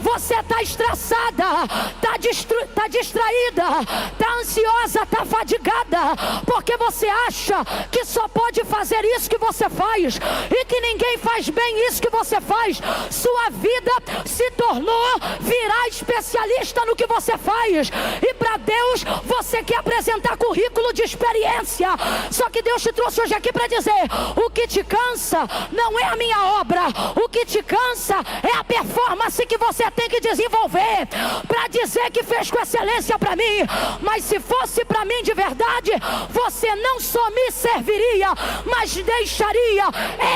você está estressada, está distraída, está ansiosa, está fadigada, porque você acha que só pode fazer isso que você faz e que ninguém faz bem isso que você faz. Sua vida se tornou virar especialista no que você faz, e para Deus você quer apresentar currículo de experiência. Só que Deus te trouxe hoje aqui para dizer: o que te cansa não é a minha obra, o que te cansa é a performance que você tem que desenvolver para dizer que fez com excelência para mim. Mas se fosse para mim de verdade, você não só me serviria, mas deixaria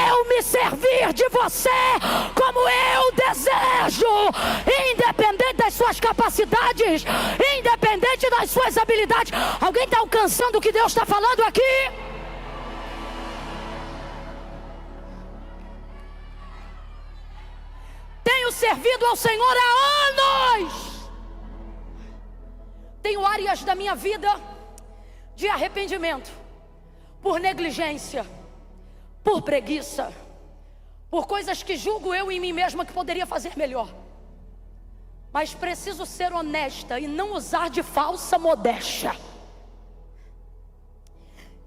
eu me servir de você como eu desejo, independente das suas capacidades, independente das suas habilidades. Alguém está alcançando o que Deus está falando aqui? Tenho servido ao Senhor há anos. Tenho áreas da minha vida de arrependimento, por negligência, por preguiça, por coisas que julgo eu em mim mesma que poderia fazer melhor. Mas preciso ser honesta e não usar de falsa modéstia.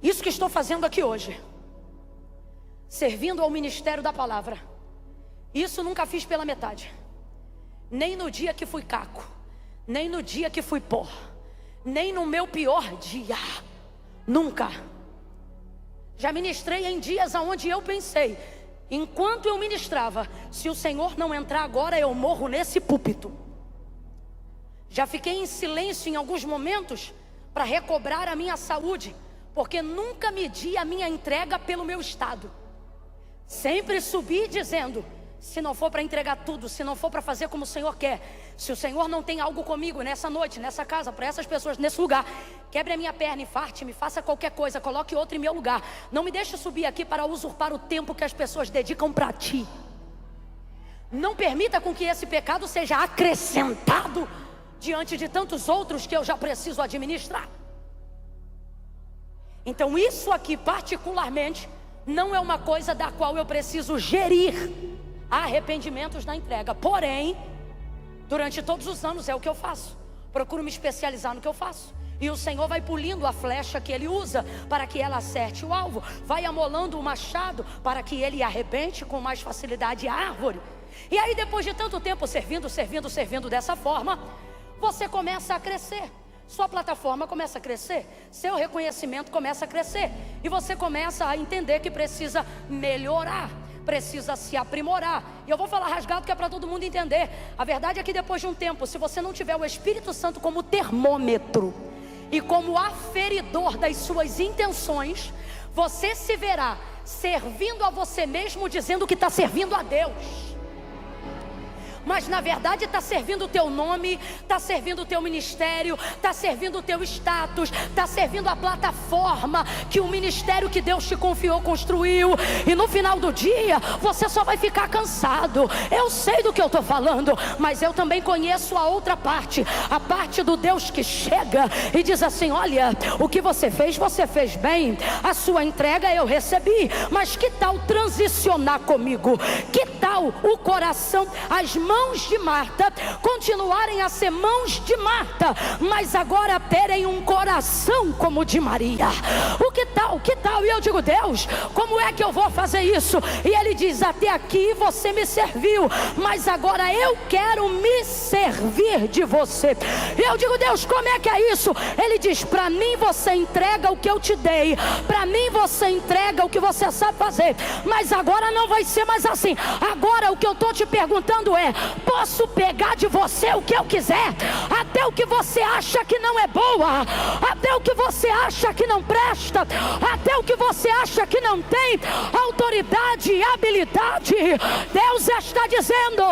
Isso que estou fazendo aqui hoje, servindo ao ministério da palavra, isso nunca fiz pela metade. Nem no dia que fui caco, nem no dia que fui pó, nem no meu pior dia. Nunca. Já ministrei em dias onde eu pensei, enquanto eu ministrava, se o Senhor não entrar agora, eu morro nesse púlpito. Já fiquei em silêncio em alguns momentos para recobrar a minha saúde, porque nunca medi a minha entrega pelo meu estado. Sempre subi dizendo: se não for para entregar tudo, se não for para fazer como o Senhor quer, se o Senhor não tem algo comigo nessa noite, nessa casa, para essas pessoas, nesse lugar, quebre a minha perna, infarte-me, faça qualquer coisa, coloque outro em meu lugar. Não me deixe subir aqui para usurpar o tempo que as pessoas dedicam para ti. Não permita com que esse pecado seja acrescentado diante de tantos outros que eu já preciso administrar. Então isso aqui particularmente não é uma coisa da qual eu preciso gerir arrependimentos na entrega. Porém, durante todos os anos é o que eu faço. Procuro me especializar no que eu faço. E o Senhor vai polindo a flecha que Ele usa para que ela acerte o alvo. Vai amolando o machado para que ele arrebente com mais facilidade a árvore. E aí, depois de tanto tempo servindo dessa forma, você começa a crescer. Sua plataforma começa a crescer, seu reconhecimento começa a crescer, e você começa a entender que precisa melhorar, precisa se aprimorar. E eu vou falar rasgado que é para todo mundo entender. A verdade é que depois de um tempo, se você não tiver o Espírito Santo como termômetro e como aferidor das suas intenções, você se verá servindo a você mesmo, dizendo que está servindo a Deus, mas na verdade está servindo o teu nome, está servindo o teu ministério, está servindo o teu status, está servindo a plataforma que o ministério que Deus te confiou construiu. E no final do dia você só vai ficar cansado. Eu sei do que eu estou falando, mas eu também conheço a outra parte, a parte do Deus que chega e diz assim: olha, o que você fez bem, a sua entrega eu recebi, mas que tal transicionar comigo? Que tal o coração, as mãos de Marta continuarem a ser mãos de Marta, mas agora terem um coração como o de Maria? O que tal? E eu digo: Deus, como é que eu vou fazer isso? E Ele diz: até aqui você me serviu, mas agora eu quero me servir de você. E eu digo: Deus, como é que é isso? Ele diz: para mim você entrega o que eu te dei, para mim você entrega o que você sabe fazer, mas agora não vai ser mais assim. Agora o que eu estou te perguntando é: posso pegar de você o que eu quiser, até o que você acha que não é boa, até o que você acha que não presta, até o que você acha que não tem autoridade e habilidade. Deus está dizendo: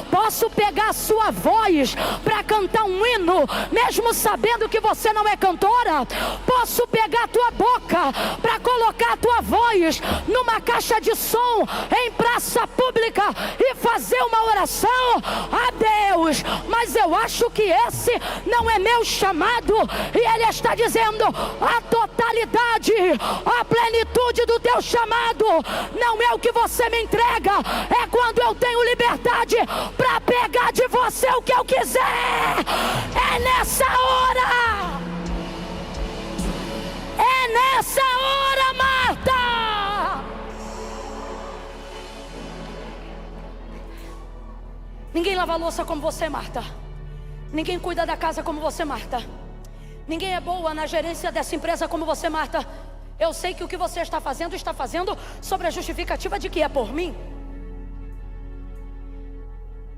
posso pegar a sua voz para cantar um hino, mesmo sabendo que você não é cantora. Posso pegar a tua boca para colocar a tua voz numa caixa de som em praça pública bíblica e fazer uma oração a Deus, mas eu acho que esse não é meu chamado. E Ele está dizendo: a totalidade, a plenitude do teu chamado não é o que você me entrega, é quando eu tenho liberdade para pegar de você o que eu quiser. É nessa hora, é nessa hora, Marta. Ninguém lava a louça como você, Marta. Ninguém cuida da casa como você, Marta. Ninguém é boa na gerência dessa empresa como você, Marta. Eu sei que o que você está fazendo sobre a justificativa de que é por mim.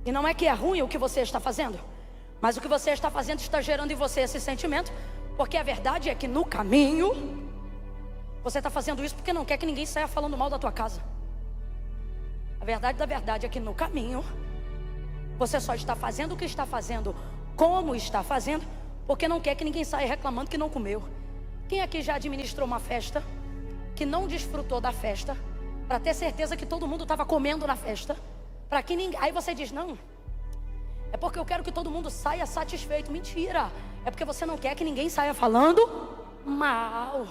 E não é que é ruim o que você está fazendo, mas o que você está fazendo está gerando em você esse sentimento, porque a verdade é que no caminho você está fazendo isso porque não quer que ninguém saia falando mal da tua casa. A verdade da verdade é que no caminho você só está fazendo o que está fazendo, como está fazendo, porque não quer que ninguém saia reclamando que não comeu. Quem aqui já administrou uma festa que não desfrutou da festa, para ter certeza que todo mundo estava comendo na festa, para que ninguém... Aí você diz: não, é porque eu quero que todo mundo saia satisfeito. Mentira, é porque você não quer que ninguém saia falando mal,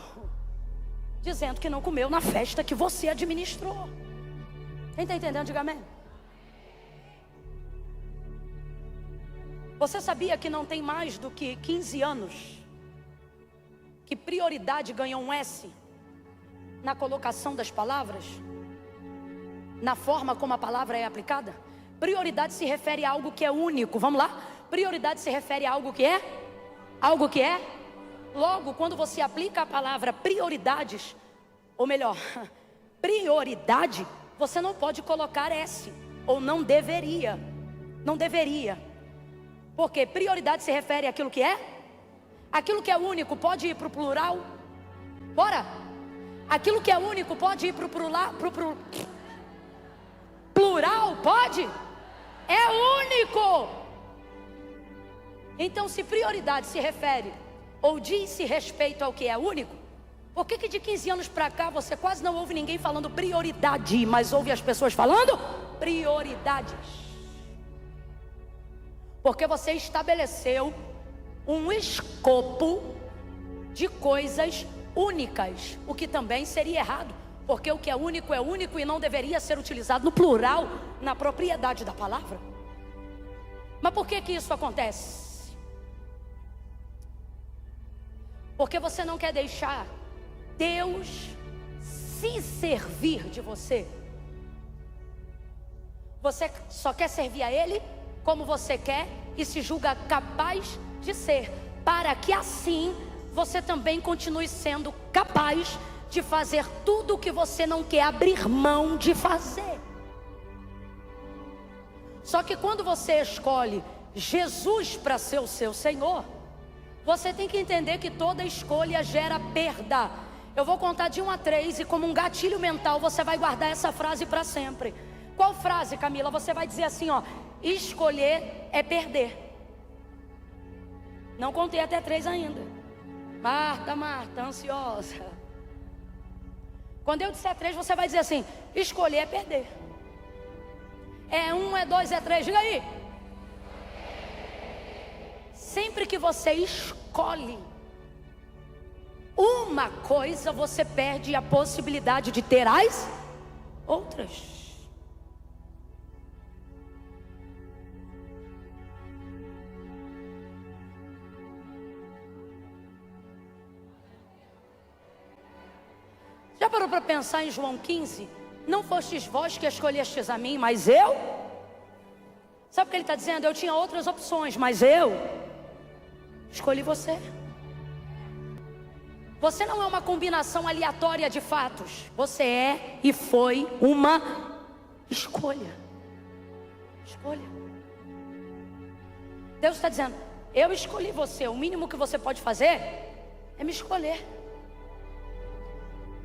dizendo que não comeu na festa que você administrou. Quem está entendendo, diga amém. Você sabia que não tem mais do que 15 anos que prioridade ganhou um S na colocação das palavras, na forma como a palavra é aplicada? Prioridade se refere a algo que é único. Vamos lá? Prioridade se refere a algo que é? Algo que é? Logo, quando você aplica a palavra prioridades, ou melhor, prioridade, você não pode colocar S, ou não deveria. Não deveria. Porque prioridade se refere àquilo que é? Aquilo que é único pode ir para o plural? Bora! Aquilo que é único pode ir para o plural? Pode? É único! Então, se prioridade se refere ou diz-se respeito ao que é único, por que de 15 anos para cá você quase não ouve ninguém falando prioridade, mas ouve as pessoas falando prioridades? Porque você estabeleceu um escopo de coisas únicas, o que também seria errado, porque o que é único e não deveria ser utilizado no plural, na propriedade da palavra. Mas por que isso acontece? Porque você não quer deixar Deus se servir de você. Você só quer servir a Ele como você quer e se julga capaz de ser, para que assim você também continue sendo capaz de fazer tudo o que você não quer abrir mão de fazer. Só que quando você escolhe Jesus para ser o seu Senhor, você tem que entender que toda escolha gera perda. Eu vou contar de 1 a 3 e como um gatilho mental você vai guardar essa frase para sempre. Qual frase, Camila? Você vai dizer assim, ó: escolher é perder. Não contei até 3 ainda. Marta, ansiosa. Quando eu disser 3, você vai dizer assim: escolher é perder. É 1, é 2, é 3, diga aí. Sempre que você escolhe uma coisa, você perde a possibilidade de ter as outras. Já parou para pensar em João 15? Não fostes vós que escolhestes a mim, mas eu? Sabe o que ele está dizendo? Eu tinha outras opções, mas eu escolhi você. Você não é uma combinação aleatória de fatos. Você é e foi uma escolha. Escolha. Deus está dizendo: eu escolhi você. O mínimo que você pode fazer é me escolher.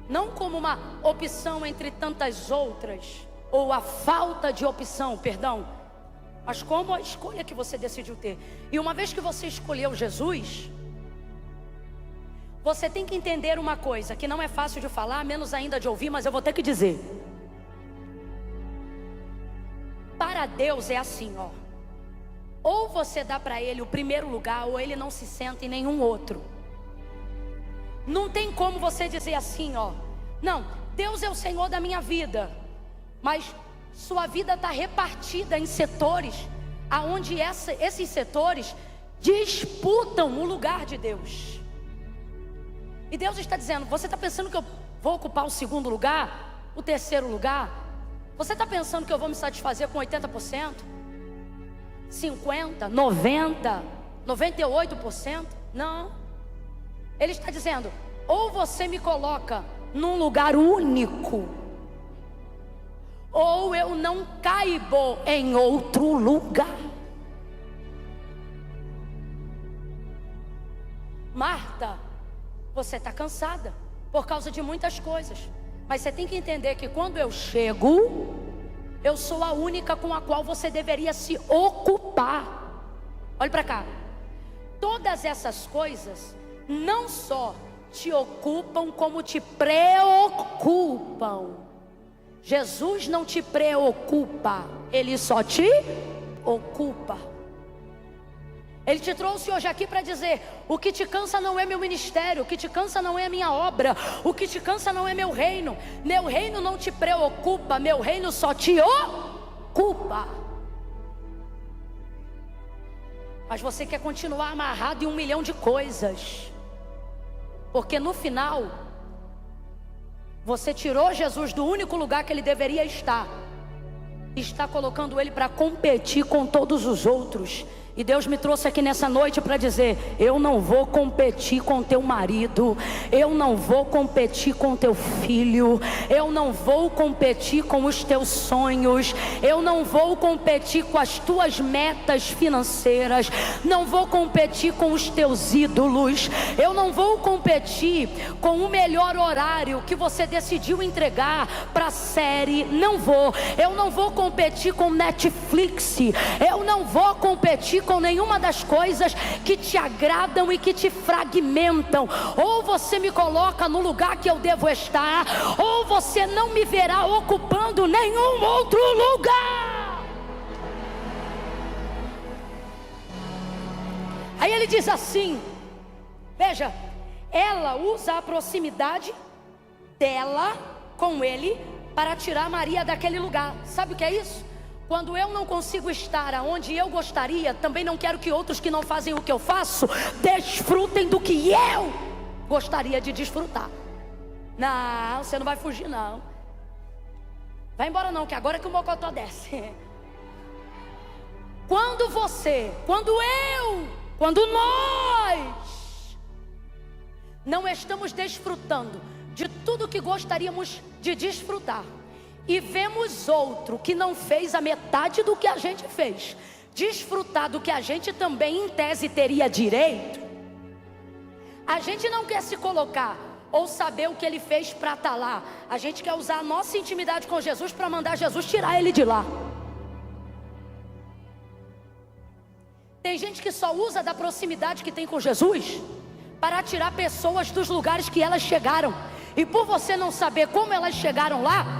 Não como uma opção entre tantas outras, ou a falta de opção, perdão, mas como a escolha que você decidiu ter. E uma vez que você escolheu Jesus, você tem que entender uma coisa que não é fácil de falar, menos ainda de ouvir, mas eu vou ter que dizer. para Deus é assim, ó. Ou você dá para Ele o primeiro lugar, ou Ele não se senta em nenhum outro. Não tem como você dizer assim, ó. Não, Deus é o Senhor da minha vida, mas sua vida está repartida em setores, aonde esses setores disputam o lugar de Deus. E Deus está dizendo: você está pensando que eu vou ocupar o segundo lugar, o terceiro lugar? Você está pensando que eu vou me satisfazer com 80%? 50%, 90%, 98%? Não. Ele está dizendo: ou você me coloca num lugar único, ou eu não caibo em outro lugar. Marta, você está cansada por causa de muitas coisas, mas você tem que entender que quando eu chego, eu sou a única com a qual você deveria se ocupar. Olha para cá. Todas essas coisas não só te ocupam, como te preocupam. Jesus não te preocupa, Ele só te ocupa. Ele te trouxe hoje aqui para dizer: o que te cansa não é meu ministério, o que te cansa não é a minha obra, o que te cansa não é meu reino. Meu reino não te preocupa, meu reino só te ocupa. Mas você quer continuar amarrado em 1 milhão de coisas, porque no final você tirou Jesus do único lugar que Ele deveria estar, está colocando Ele para competir com todos os outros. E Deus me trouxe aqui nessa noite para dizer: eu não vou competir com teu marido, eu não vou competir com teu filho, eu não vou competir com os teus sonhos, eu não vou competir com as tuas metas financeiras, não vou competir com os teus ídolos, eu não vou competir com o melhor horário que você decidiu entregar para a série, não vou. Eu não vou competir com Netflix, eu não vou competir com nenhuma das coisas que te agradam e que te fragmentam. Ou você me coloca no lugar que eu devo estar, ou você não me verá ocupando nenhum outro lugar. Aí ele diz assim, veja, ela usa a proximidade dela com ele para tirar Maria daquele lugar. Sabe o que é isso? Quando eu não consigo estar aonde eu gostaria, também não quero que outros que não fazem o que eu faço desfrutem do que eu gostaria de desfrutar. Não, você não vai fugir não. Vai embora não, que agora é que o mocotó desce. Quando nós não estamos desfrutando de tudo que gostaríamos de desfrutar, e vemos outro que não fez a metade do que a gente fez desfrutar do que a gente também em tese teria direito, a gente não quer se colocar ou saber o que ele fez para estar lá. A gente quer usar a nossa intimidade com Jesus para mandar Jesus tirar ele de lá. Tem gente que só usa da proximidade que tem com Jesus para tirar pessoas dos lugares que elas chegaram. E por você não saber como elas chegaram lá,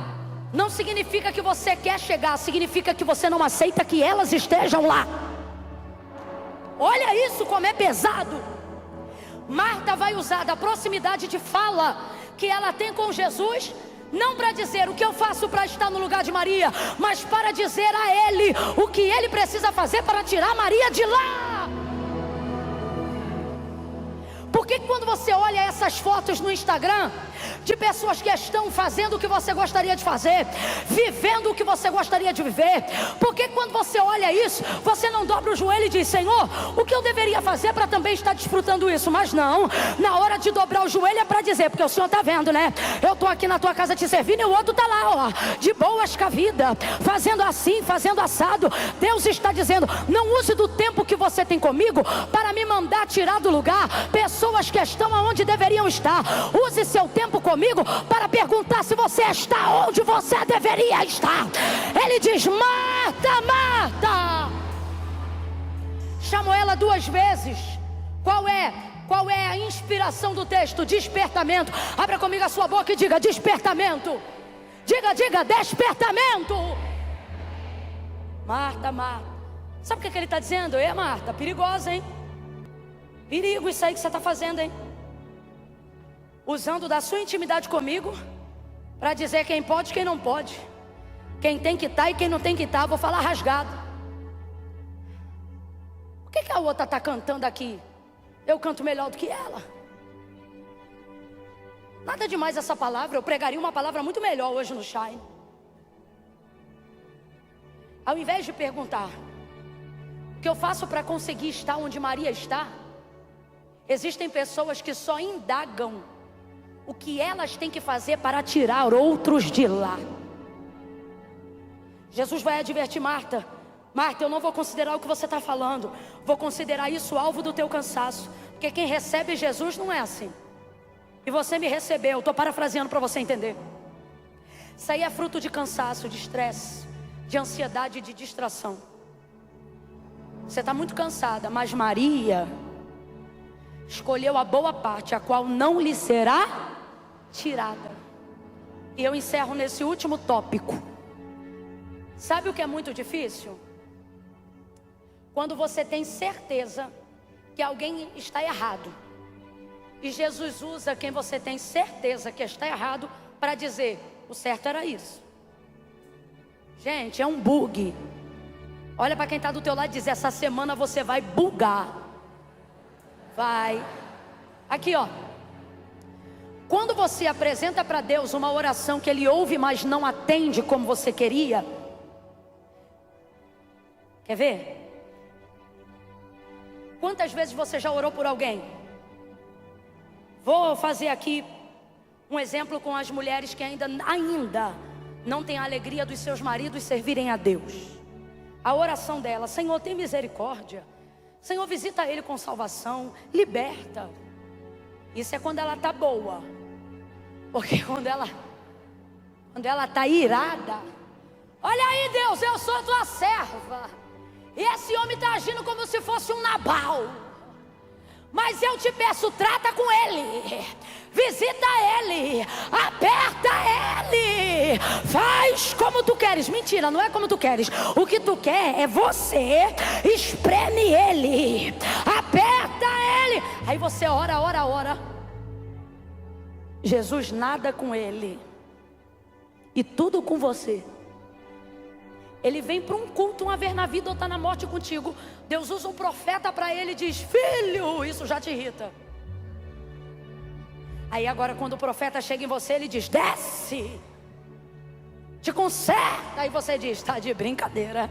não significa que você quer chegar, significa que você não aceita que elas estejam lá. Olha isso como é pesado. Marta vai usar da proximidade de fala que ela tem com Jesus, não para dizer o que eu faço para estar no lugar de Maria, mas para dizer a Ele o que Ele precisa fazer para tirar Maria de lá. Porque quando você olha essas fotos no Instagram de pessoas que estão fazendo o que você gostaria de fazer, vivendo o que você gostaria de viver, porque quando você olha isso, você não dobra o joelho e diz: Senhor, o que eu deveria fazer para também estar desfrutando isso? Mas não, na hora de dobrar o joelho é para dizer, porque o Senhor está vendo, né? Eu estou aqui na tua casa te servindo e o outro está lá, ó, de boas com a vida, fazendo assim, fazendo assado. Deus está dizendo: não use do tempo que você tem comigo para me mandar tirar do lugar pessoas que estão aonde deveriam estar. Use seu tempo comigo para perguntar se você está onde você deveria estar. Ele diz: Marta, Marta. Chamou ela 2 vezes. Qual é a inspiração do texto? Despertamento. Abra comigo a sua boca e diga: despertamento. Diga, despertamento. Marta, Marta. Sabe o que ele está dizendo? Ei, Marta, perigosa, hein? Perigo isso aí que você está fazendo, hein? Usando da sua intimidade comigo para dizer quem pode e quem não pode, quem tem que estar e quem não tem que estar. Vou falar rasgado. Por que a outra está cantando aqui? Eu canto melhor do que ela. Nada demais essa palavra. Eu pregaria uma palavra muito melhor hoje no Shine. Ao invés de perguntar o que eu faço para conseguir estar onde Maria está, existem pessoas que só indagam o que elas têm que fazer para tirar outros de lá. Jesus vai advertir Marta: Marta, eu não vou considerar o que você está falando, vou considerar isso alvo do teu cansaço, porque quem recebe Jesus não é assim. E você me recebeu, estou parafraseando para você entender. Isso aí é fruto de cansaço, de estresse, de ansiedade e de distração. Você está muito cansada, mas Maria escolheu a boa parte, a qual não lhe será tirada. E eu encerro nesse último tópico. Sabe o que é muito difícil? Quando você tem certeza que alguém está errado, e Jesus usa quem você tem certeza que está errado para dizer: o certo era isso. Gente, é um bug. Olha para quem está do teu lado e diz: essa semana você vai bugar. Vai. Aqui, ó. Quando você apresenta para Deus uma oração que Ele ouve, mas não atende como você queria. Quer ver? Quantas vezes você já orou por alguém? Vou fazer aqui um exemplo com as mulheres que ainda não têm a alegria dos seus maridos servirem a Deus. A oração dela: Senhor, tem misericórdia. Senhor, visita ele com salvação, liberta. Isso é quando ela está boa. Porque quando ela está irada: olha aí, Deus, eu sou tua serva, e esse homem está agindo como se fosse um Nabal. Mas eu te peço, trata com ele, visita ele, aperta ele, faz como tu queres. Mentira, não é como tu queres. O que tu quer é você espreme ele, aperta ele. Aí você ora. Jesus nada com ele e tudo com você. Ele vem para um culto, uma vez na vida ou está na morte contigo. Deus usa um profeta para ele e diz: filho, isso já te irrita. Aí agora quando o profeta chega em você, ele diz: desce, te conserta. Aí você diz: está de brincadeira.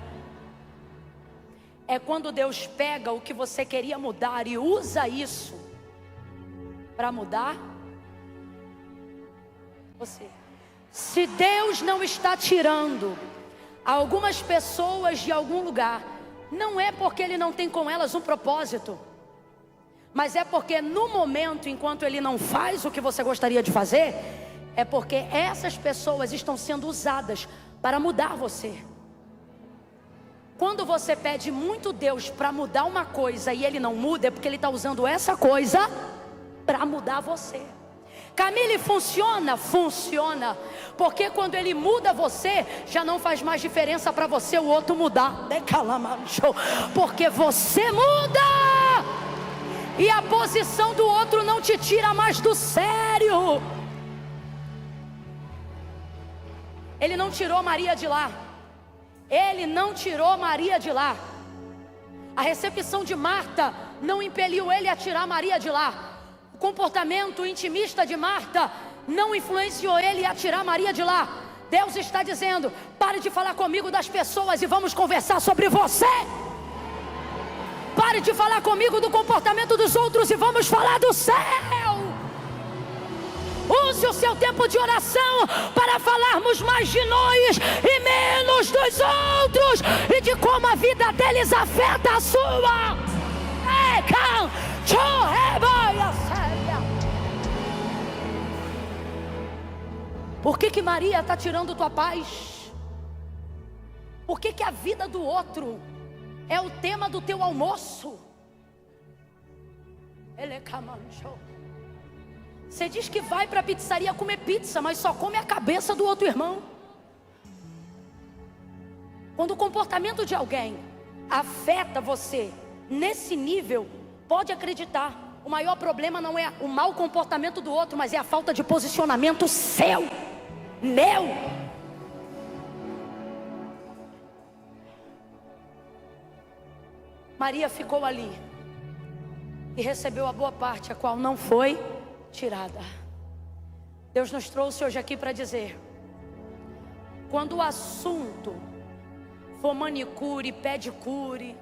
É quando Deus pega o que você queria mudar e usa isso para mudar você. Se Deus não está tirando algumas pessoas de algum lugar, não é porque Ele não tem com elas um propósito, mas é porque no momento, enquanto Ele não faz o que você gostaria de fazer, é porque essas pessoas estão sendo usadas para mudar você. Quando você pede muito Deus para mudar uma coisa e Ele não muda, é porque Ele está usando essa coisa para mudar você. Camille, funciona? Funciona. Porque quando Ele muda você, já não faz mais diferença para você o outro mudar. Porque você muda, e a posição do outro não te tira mais do sério. Ele não tirou Maria de lá. Ele não tirou Maria de lá. A recepção de Marta não impeliu ele a tirar Maria de lá. O comportamento intimista de Marta não influenciou ele a tirar Maria de lá. Deus está dizendo: pare de falar comigo das pessoas e vamos conversar sobre você. Pare de falar comigo do comportamento dos outros e vamos falar do céu. Use o seu tempo de oração para falarmos mais de nós e menos dos outros, e de como a vida deles afeta a sua. Por que Maria está tirando tua paz? Por que a vida do outro é o tema do teu almoço? Você diz que vai para a pizzaria comer pizza, mas só come a cabeça do outro irmão. Quando o comportamento de alguém afeta você nesse nível, pode acreditar, o maior problema não é o mau comportamento do outro, mas é a falta de posicionamento seu, meu. Maria ficou ali e recebeu a boa parte, a qual não foi tirada. Deus nos trouxe hoje aqui para dizer: quando o assunto for manicure, pedicure,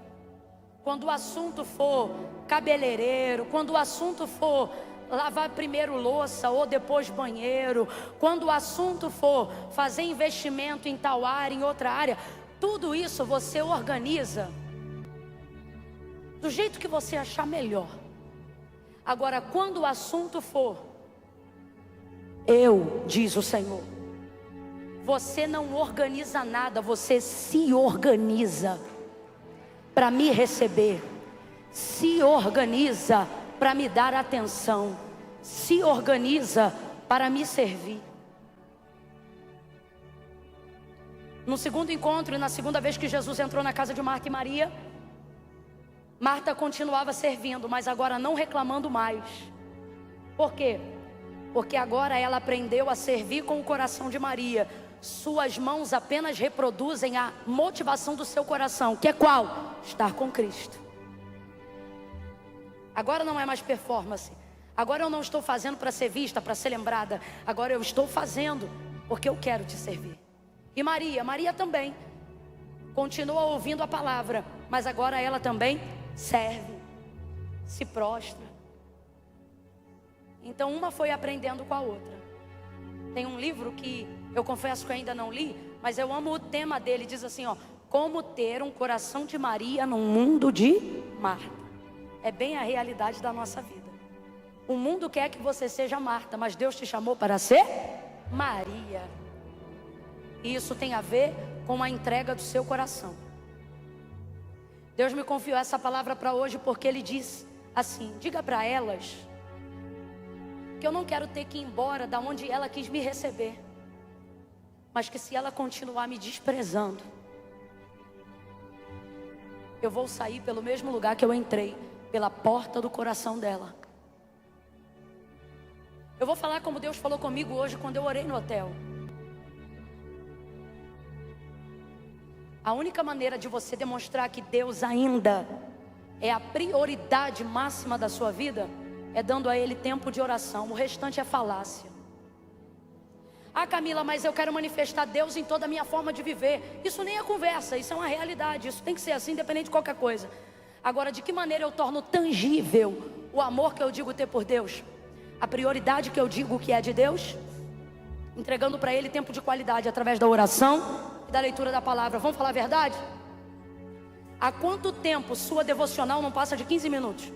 quando o assunto for cabeleireiro, quando o assunto for lavar primeiro louça ou depois banheiro, quando o assunto for fazer investimento em tal área, em outra área, tudo isso você organiza do jeito que você achar melhor. Agora, quando o assunto for eu, diz o Senhor, você não organiza nada, você se organiza para me receber, se organiza para me dar atenção, se organiza para me servir. No segundo encontro e na segunda vez que Jesus entrou na casa de Marta e Maria, Marta continuava servindo, mas agora não reclamando mais. Por quê? Porque agora ela aprendeu a servir com o coração de Maria. Suas mãos apenas reproduzem a motivação do seu coração, que é qual? Estar com Cristo. Agora não é mais performance. Agora eu não estou fazendo para ser vista, para ser lembrada. Agora eu estou fazendo porque eu quero te servir. E Maria também continua ouvindo a palavra, mas agora ela também serve, se prostra. Então uma foi aprendendo com a outra. Tem um livro que eu confesso que ainda não li, mas eu amo o tema dele. Diz assim, ó: como ter um coração de Maria num mundo de Marta. É bem a realidade da nossa vida. O mundo quer que você seja Marta, mas Deus te chamou para ser Maria. E isso tem a ver com a entrega do seu coração. Deus me confiou essa palavra para hoje porque Ele diz assim: diga para elas que eu não quero ter que ir embora da onde ela quis me receber, mas que se ela continuar me desprezando, eu vou sair pelo mesmo lugar que eu entrei, pela porta do coração dela. Eu vou falar como Deus falou comigo hoje quando eu orei no hotel. A única maneira de você demonstrar que Deus ainda é a prioridade máxima da sua vida é dando a Ele tempo de oração. O restante é falácia. Ah, Camila, mas eu quero manifestar Deus em toda a minha forma de viver. Isso nem é conversa, isso é uma realidade. Isso tem que ser assim, independente de qualquer coisa. Agora, de que maneira eu torno tangível o amor que eu digo ter por Deus? A prioridade que eu digo que é de Deus? Entregando para Ele tempo de qualidade através da oração e da leitura da palavra. Vamos falar a verdade? Há quanto tempo sua devocional não passa de 15 minutos?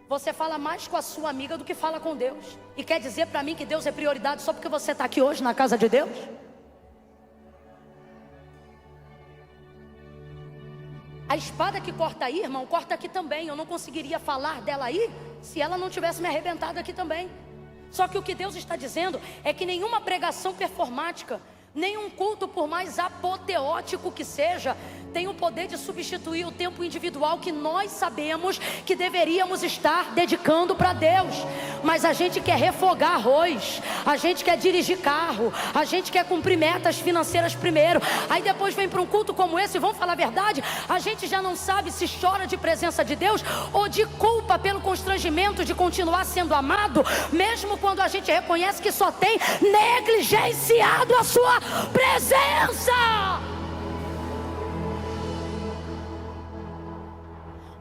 Você fala mais com a sua amiga do que fala com Deus. E quer dizer para mim que Deus é prioridade só porque você está aqui hoje na casa de Deus? A espada que corta aí, irmão, corta aqui também. Eu não conseguiria falar dela aí se ela não tivesse me arrebentado aqui também. Só que o que Deus está dizendo é que nenhuma pregação performática, nenhum culto, por mais apoteótico que seja, tem o poder de substituir o tempo individual que nós sabemos que deveríamos estar dedicando para Deus. Mas a gente quer refogar arroz, a gente quer dirigir carro, a gente quer cumprir metas financeiras primeiro. Aí depois vem para um culto como esse, e vamos falar a verdade, a gente já não sabe se chora de presença de Deus ou de culpa pelo constrangimento de continuar sendo amado, mesmo quando a gente reconhece que só tem negligenciado a sua presença.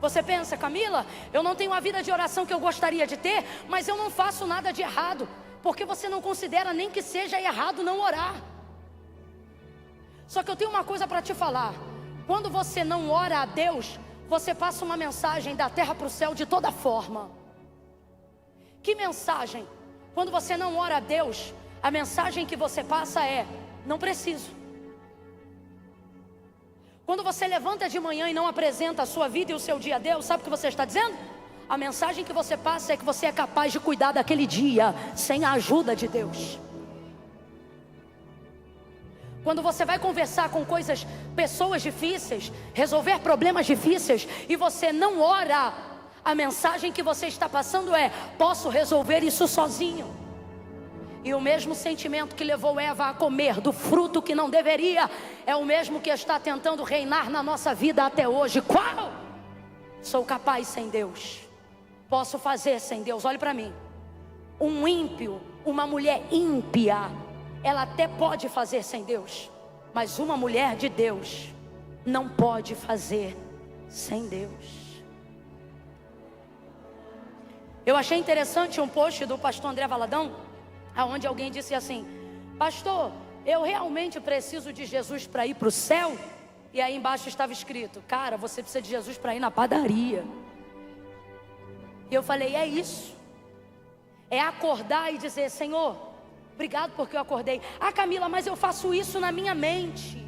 Você pensa, Camila, eu não tenho a vida de oração que eu gostaria de ter, mas eu não faço nada de errado, porque você não considera nem que seja errado não orar. Só que eu tenho uma coisa para te falar: quando você não ora a Deus, você passa uma mensagem da terra para o céu de toda forma. Que mensagem? Quando você não ora a Deus, a mensagem que você passa é: não preciso. Quando você levanta de manhã e não apresenta a sua vida e o seu dia a Deus, sabe o que você está dizendo? A mensagem que você passa é que você é capaz de cuidar daquele dia sem a ajuda de Deus. Quando você vai conversar com pessoas difíceis, resolver problemas difíceis, e você não ora, a mensagem que você está passando é: posso resolver isso sozinho. E o mesmo sentimento que levou Eva a comer do fruto que não deveria, é o mesmo que está tentando reinar na nossa vida até hoje. Qual? Sou capaz sem Deus, posso fazer sem Deus. Olhe para mim, um ímpio, uma mulher ímpia, ela até pode fazer sem Deus, mas uma mulher de Deus não pode fazer sem Deus. Eu achei interessante um post do pastor André Valadão, aonde alguém disse assim: pastor, eu realmente preciso de Jesus para ir para o céu? E aí embaixo estava escrito: cara, você precisa de Jesus para ir na padaria. E eu falei: é isso, é acordar e dizer: Senhor, obrigado porque eu acordei. Ah, Camila, mas eu faço isso na minha mente.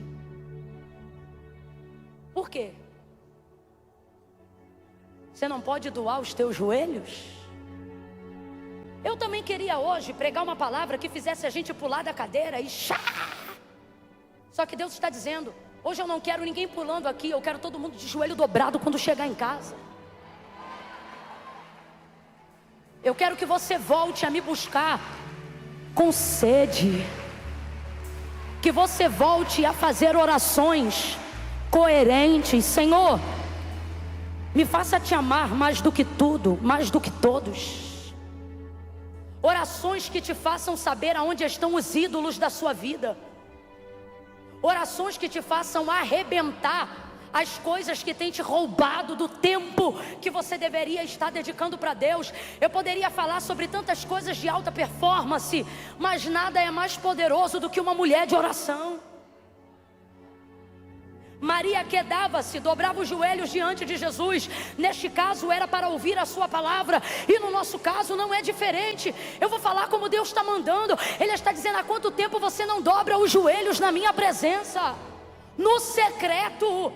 Por quê? Você não pode doar os teus joelhos? Eu também queria hoje pregar uma palavra que fizesse a gente pular da cadeira e chá. Só que Deus está dizendo: hoje eu não quero ninguém pulando aqui, eu quero todo mundo de joelho dobrado quando chegar em casa. Eu quero que você volte a me buscar com sede, que você volte a fazer orações coerentes. Senhor, me faça te amar mais do que tudo, mais do que todos. Orações que te façam saber aonde estão os ídolos da sua vida. Orações que te façam arrebentar as coisas que têm te roubado do tempo que você deveria estar dedicando para Deus. Eu poderia falar sobre tantas coisas de alta performance, mas nada é mais poderoso do que uma mulher de oração. Maria quedava-se, dobrava os joelhos diante de Jesus. Neste caso era para ouvir a sua palavra, e no nosso caso não é diferente. Eu vou falar como Deus está mandando. Ele está dizendo: há quanto tempo você não dobra os joelhos na minha presença, no secreto?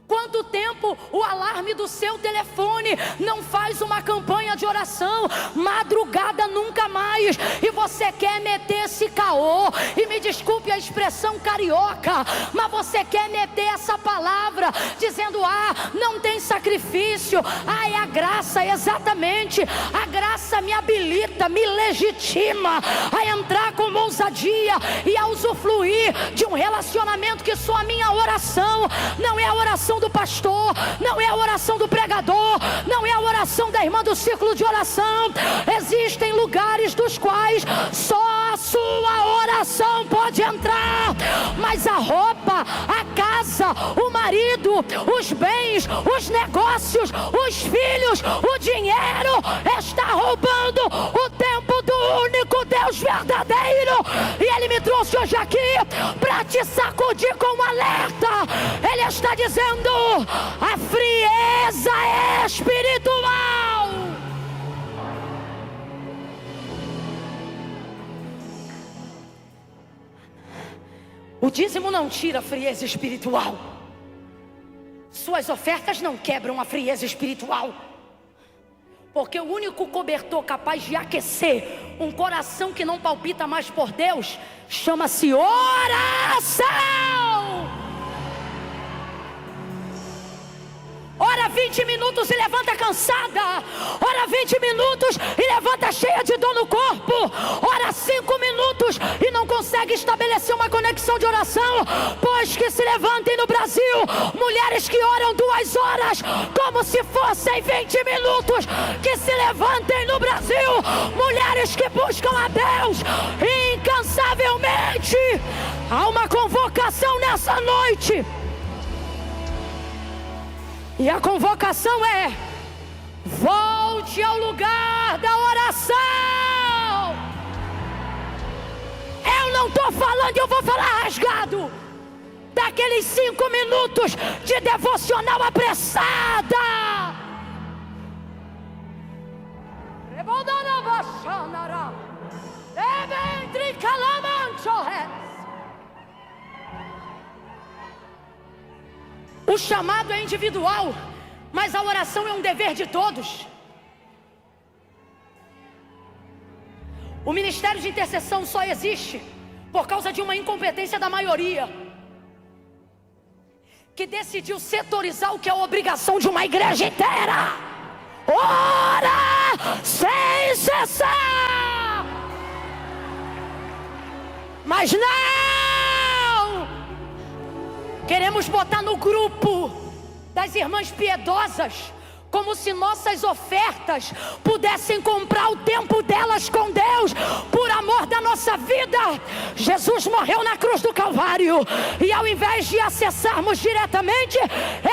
Quanto tempo o alarme do seu telefone não faz uma campanha de oração? Madrugada nunca mais. E você quer meter esse caô, e me desculpe a expressão carioca, mas você quer meter essa palavra dizendo: ah, não tem sacrifício. Ah, é a graça. Exatamente, a graça me habilita, me legitima a entrar com ousadia e a usufruir de um relacionamento que só a minha oração. Não é a oração do pastor, não é a oração do pregador, não é a oração da irmã do círculo de oração. Existem lugares dos quais só a sua oração pode entrar, mas a roupa, a casa, o marido, os bens, os negócios, os filhos, o dinheiro está roubando o tempo do único Deus verdadeiro. E Ele me trouxe hoje aqui para te sacudir com um alerta. Ele está dizendo: a frieza é espiritual. O dízimo não tira a frieza espiritual. Suas ofertas não quebram a frieza espiritual. Porque o único cobertor capaz de aquecer um coração que não palpita mais por Deus chama-se oração. Ora 20 minutos e levanta cansada. Ora 20 minutos e levanta cheia de dor no corpo. Ora 5 minutos e não consegue estabelecer uma conexão de oração. Pois que se levantem no Brasil mulheres que oram 2 horas como se fossem 20 minutos. Que se levantem no Brasil mulheres que buscam a Deus incansavelmente. Há uma convocação nessa noite. E a convocação é: volte ao lugar da oração. Eu não estou falando, eu vou falar rasgado, daqueles 5 minutos de devocional apressada. O chamado é individual, mas a oração é um dever de todos. O ministério de intercessão só existe por causa de uma incompetência da maioria, que decidiu setorizar o que é a obrigação de uma igreja inteira. Ora sem cessar. Mas não! Queremos botar no grupo das irmãs piedosas, como se nossas ofertas pudessem comprar o tempo delas com Deus, por amor da nossa vida. Jesus morreu na cruz do Calvário, e ao invés de acessarmos diretamente,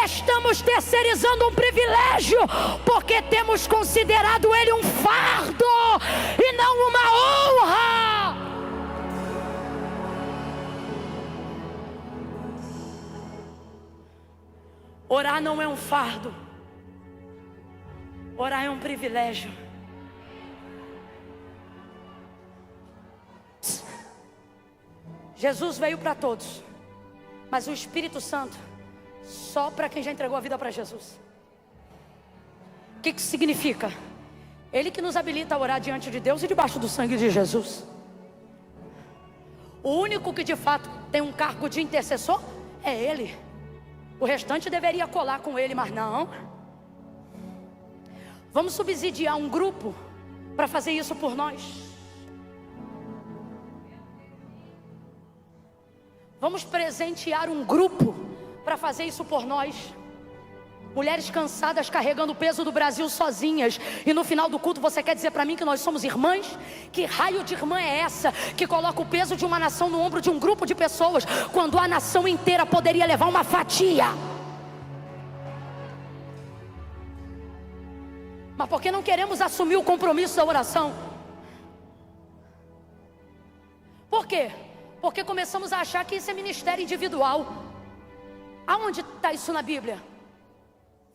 estamos terceirizando um privilégio, porque temos considerado ele um fardo e não uma honra. Orar não é um fardo. Orar é um privilégio. Jesus veio para todos, mas o Espírito Santo só para quem já entregou a vida para Jesus. O que isso significa? Ele que nos habilita a orar diante de Deus e debaixo do sangue de Jesus. O único que de fato tem um cargo de intercessor é Ele. O restante deveria colar com Ele, mas não. Vamos subsidiar um grupo para fazer isso por nós. Vamos presentear um grupo para fazer isso por nós. Mulheres cansadas carregando o peso do Brasil sozinhas, e no final do culto você quer dizer para mim que nós somos irmãs? Que raio de irmã é essa que coloca o peso de uma nação no ombro de um grupo de pessoas, quando a nação inteira poderia levar uma fatia? Mas por que não queremos assumir o compromisso da oração? Por quê? Porque começamos a achar que isso é ministério individual. Aonde está isso na Bíblia?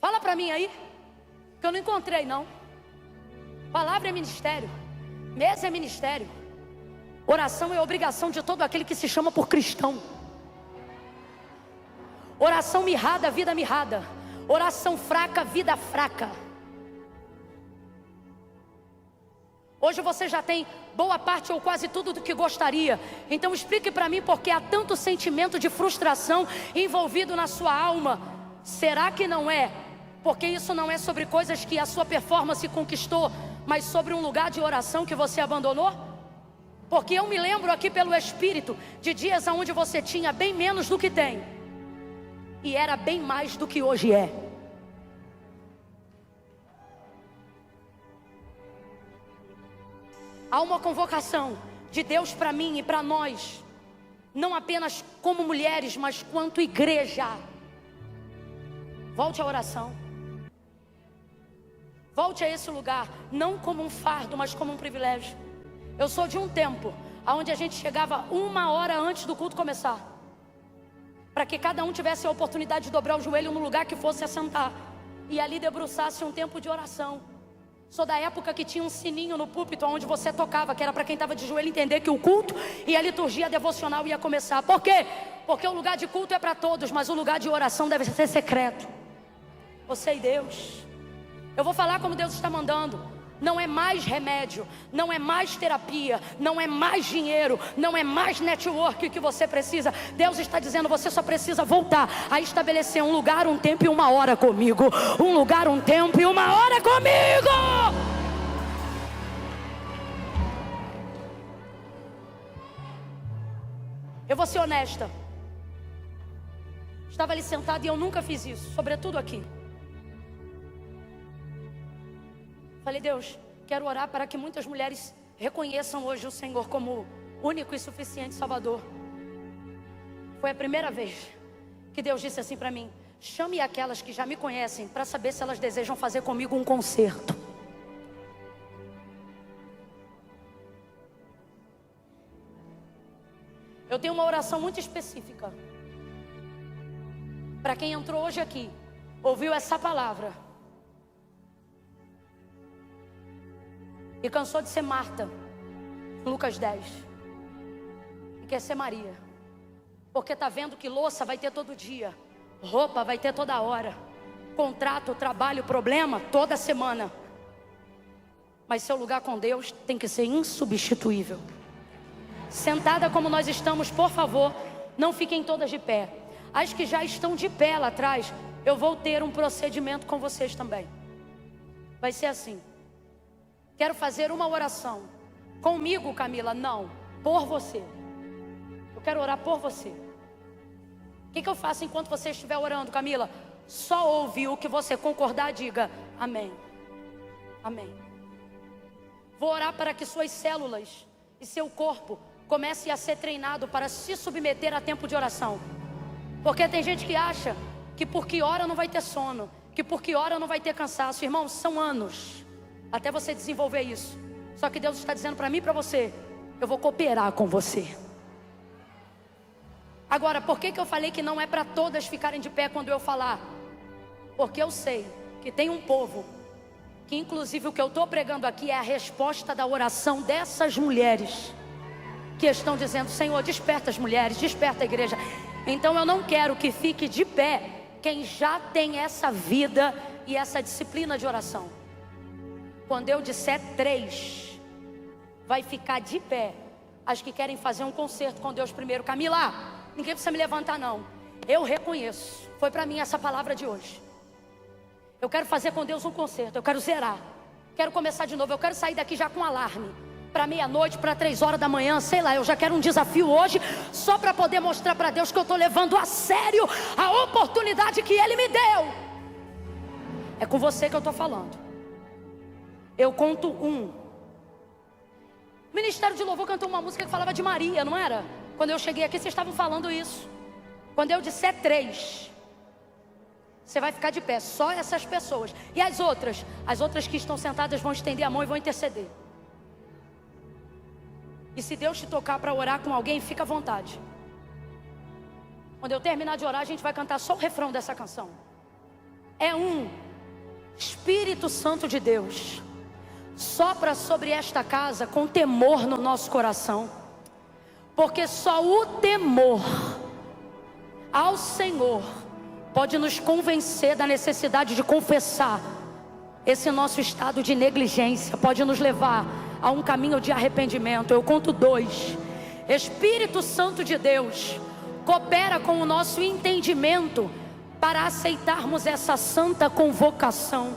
Fala para mim aí, que eu não encontrei não. Palavra é ministério, mesa é ministério, oração é obrigação de todo aquele que se chama por cristão. Oração mirrada, vida mirrada. Oração fraca, vida fraca. Hoje você já tem boa parte ou quase tudo do que gostaria. Então explique para mim por que há tanto sentimento de frustração envolvido na sua alma. Será que não é porque isso não é sobre coisas que a sua performance conquistou, mas sobre um lugar de oração que você abandonou? Porque eu me lembro aqui pelo Espírito de dias onde você tinha bem menos do que tem, e era bem mais do que hoje é. Há uma convocação de Deus para mim e para nós, não apenas como mulheres, mas quanto igreja. Volte à oração. Volte a esse lugar, não como um fardo, mas como um privilégio. Eu sou de um tempo onde a gente chegava 1 hora antes do culto começar, para que cada um tivesse a oportunidade de dobrar o joelho no lugar que fosse assentar, e ali debruçasse um tempo de oração. Sou da época que tinha um sininho no púlpito onde você tocava, que era para quem estava de joelho entender que o culto e a liturgia devocional ia começar. Por quê? Porque o lugar de culto é para todos, mas o lugar de oração deve ser secreto. Você e Deus. Eu vou falar como Deus está mandando. Não é mais remédio, não é mais terapia, não é mais dinheiro, não é mais network que você precisa. Deus está dizendo, você só precisa voltar a estabelecer um lugar, um tempo e 1 hora comigo. Um lugar, um tempo e 1 hora comigo. Eu vou ser honesta. Estava ali sentado e eu nunca fiz isso, sobretudo aqui. Falei, Deus, quero orar para que muitas mulheres reconheçam hoje o Senhor como único e suficiente Salvador. Foi a primeira vez que Deus disse assim para mim, chame aquelas que já me conhecem para saber se elas desejam fazer comigo um concerto. Eu tenho uma oração muito específica para quem entrou hoje aqui, ouviu essa palavra e cansou de ser Marta, Lucas 10, e quer ser Maria, porque está vendo que louça vai ter todo dia, roupa vai ter toda hora, contrato, trabalho, problema toda semana, mas seu lugar com Deus tem que ser insubstituível. sentada como nós estamos, por favor, não fiquem todas de pé. As que já estão de pé lá atrás, eu vou ter um procedimento com vocês também. Vai ser assim. Quero fazer uma oração. Comigo, Camila? Não, por você. Eu quero orar por você. O que eu faço enquanto você estiver orando, Camila? Só ouve o que você concordar, diga amém. Amém. Vou orar para que suas células e seu corpo comece a ser treinado para se submeter a tempo de oração. Porque tem gente que acha que porque ora não vai ter sono, que porque ora não vai ter cansaço. Irmãos, são anos até você desenvolver isso. Só que Deus está dizendo para mim e para você: eu vou cooperar com você. Agora, por que eu falei que não é para todas ficarem de pé quando eu falar? Porque eu sei que tem um povo que, inclusive, o que eu estou pregando aqui é a resposta da oração dessas mulheres que estão dizendo: Senhor, desperta as mulheres, desperta a igreja. Então eu não quero que fique de pé quem já tem essa vida e essa disciplina de oração. Quando eu disser 3, vai ficar de pé as que querem fazer um concerto com Deus primeiro. Camila, ninguém precisa me levantar não. Eu reconheço, foi para mim essa palavra de hoje. Eu quero fazer com Deus um concerto, eu quero zerar, quero começar de novo, eu quero sair daqui já com alarme, para meia-noite, para 3 horas da manhã, sei lá, eu já quero um desafio hoje, só para poder mostrar para Deus que eu estou levando a sério a oportunidade que Ele me deu. É com você que eu estou falando. Eu conto 1. O Ministério de Louvor cantou uma música que falava de Maria, não era? Quando eu cheguei aqui, vocês estavam falando isso. Quando eu disser 3, você vai ficar de pé, só essas pessoas. E as outras que estão sentadas vão estender a mão e vão interceder. E se Deus te tocar para orar com alguém, fica à vontade. Quando eu terminar de orar, a gente vai cantar só o refrão dessa canção. É um Espírito Santo de Deus, sopra sobre esta casa com temor no nosso coração. Porque só o temor ao Senhor pode nos convencer da necessidade de confessar esse nosso estado de negligência, pode nos levar a um caminho de arrependimento. Eu conto 2. Espírito Santo de Deus, coopera com o nosso entendimento para aceitarmos essa santa convocação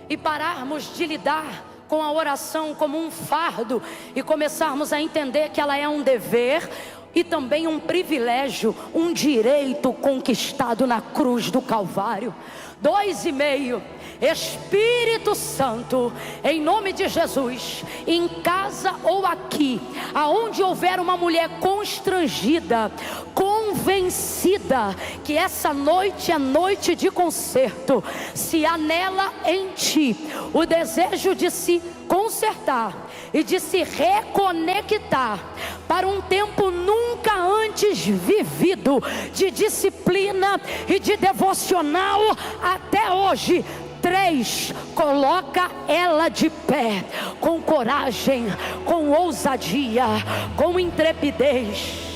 e pararmos de lidar com a oração como um fardo e começarmos a entender que ela é um dever e também um privilégio, um direito conquistado na cruz do Calvário. 2,5. Espírito Santo, em nome de Jesus, em casa ou aqui, aonde houver uma mulher constrangida, convencida que essa noite é noite de concerto, se há nela em ti o desejo de se consertar e de se reconectar para um tempo nunca antes vivido de disciplina e de devocional até hoje. 3, coloca ela de pé, com coragem, com ousadia, com intrepidez.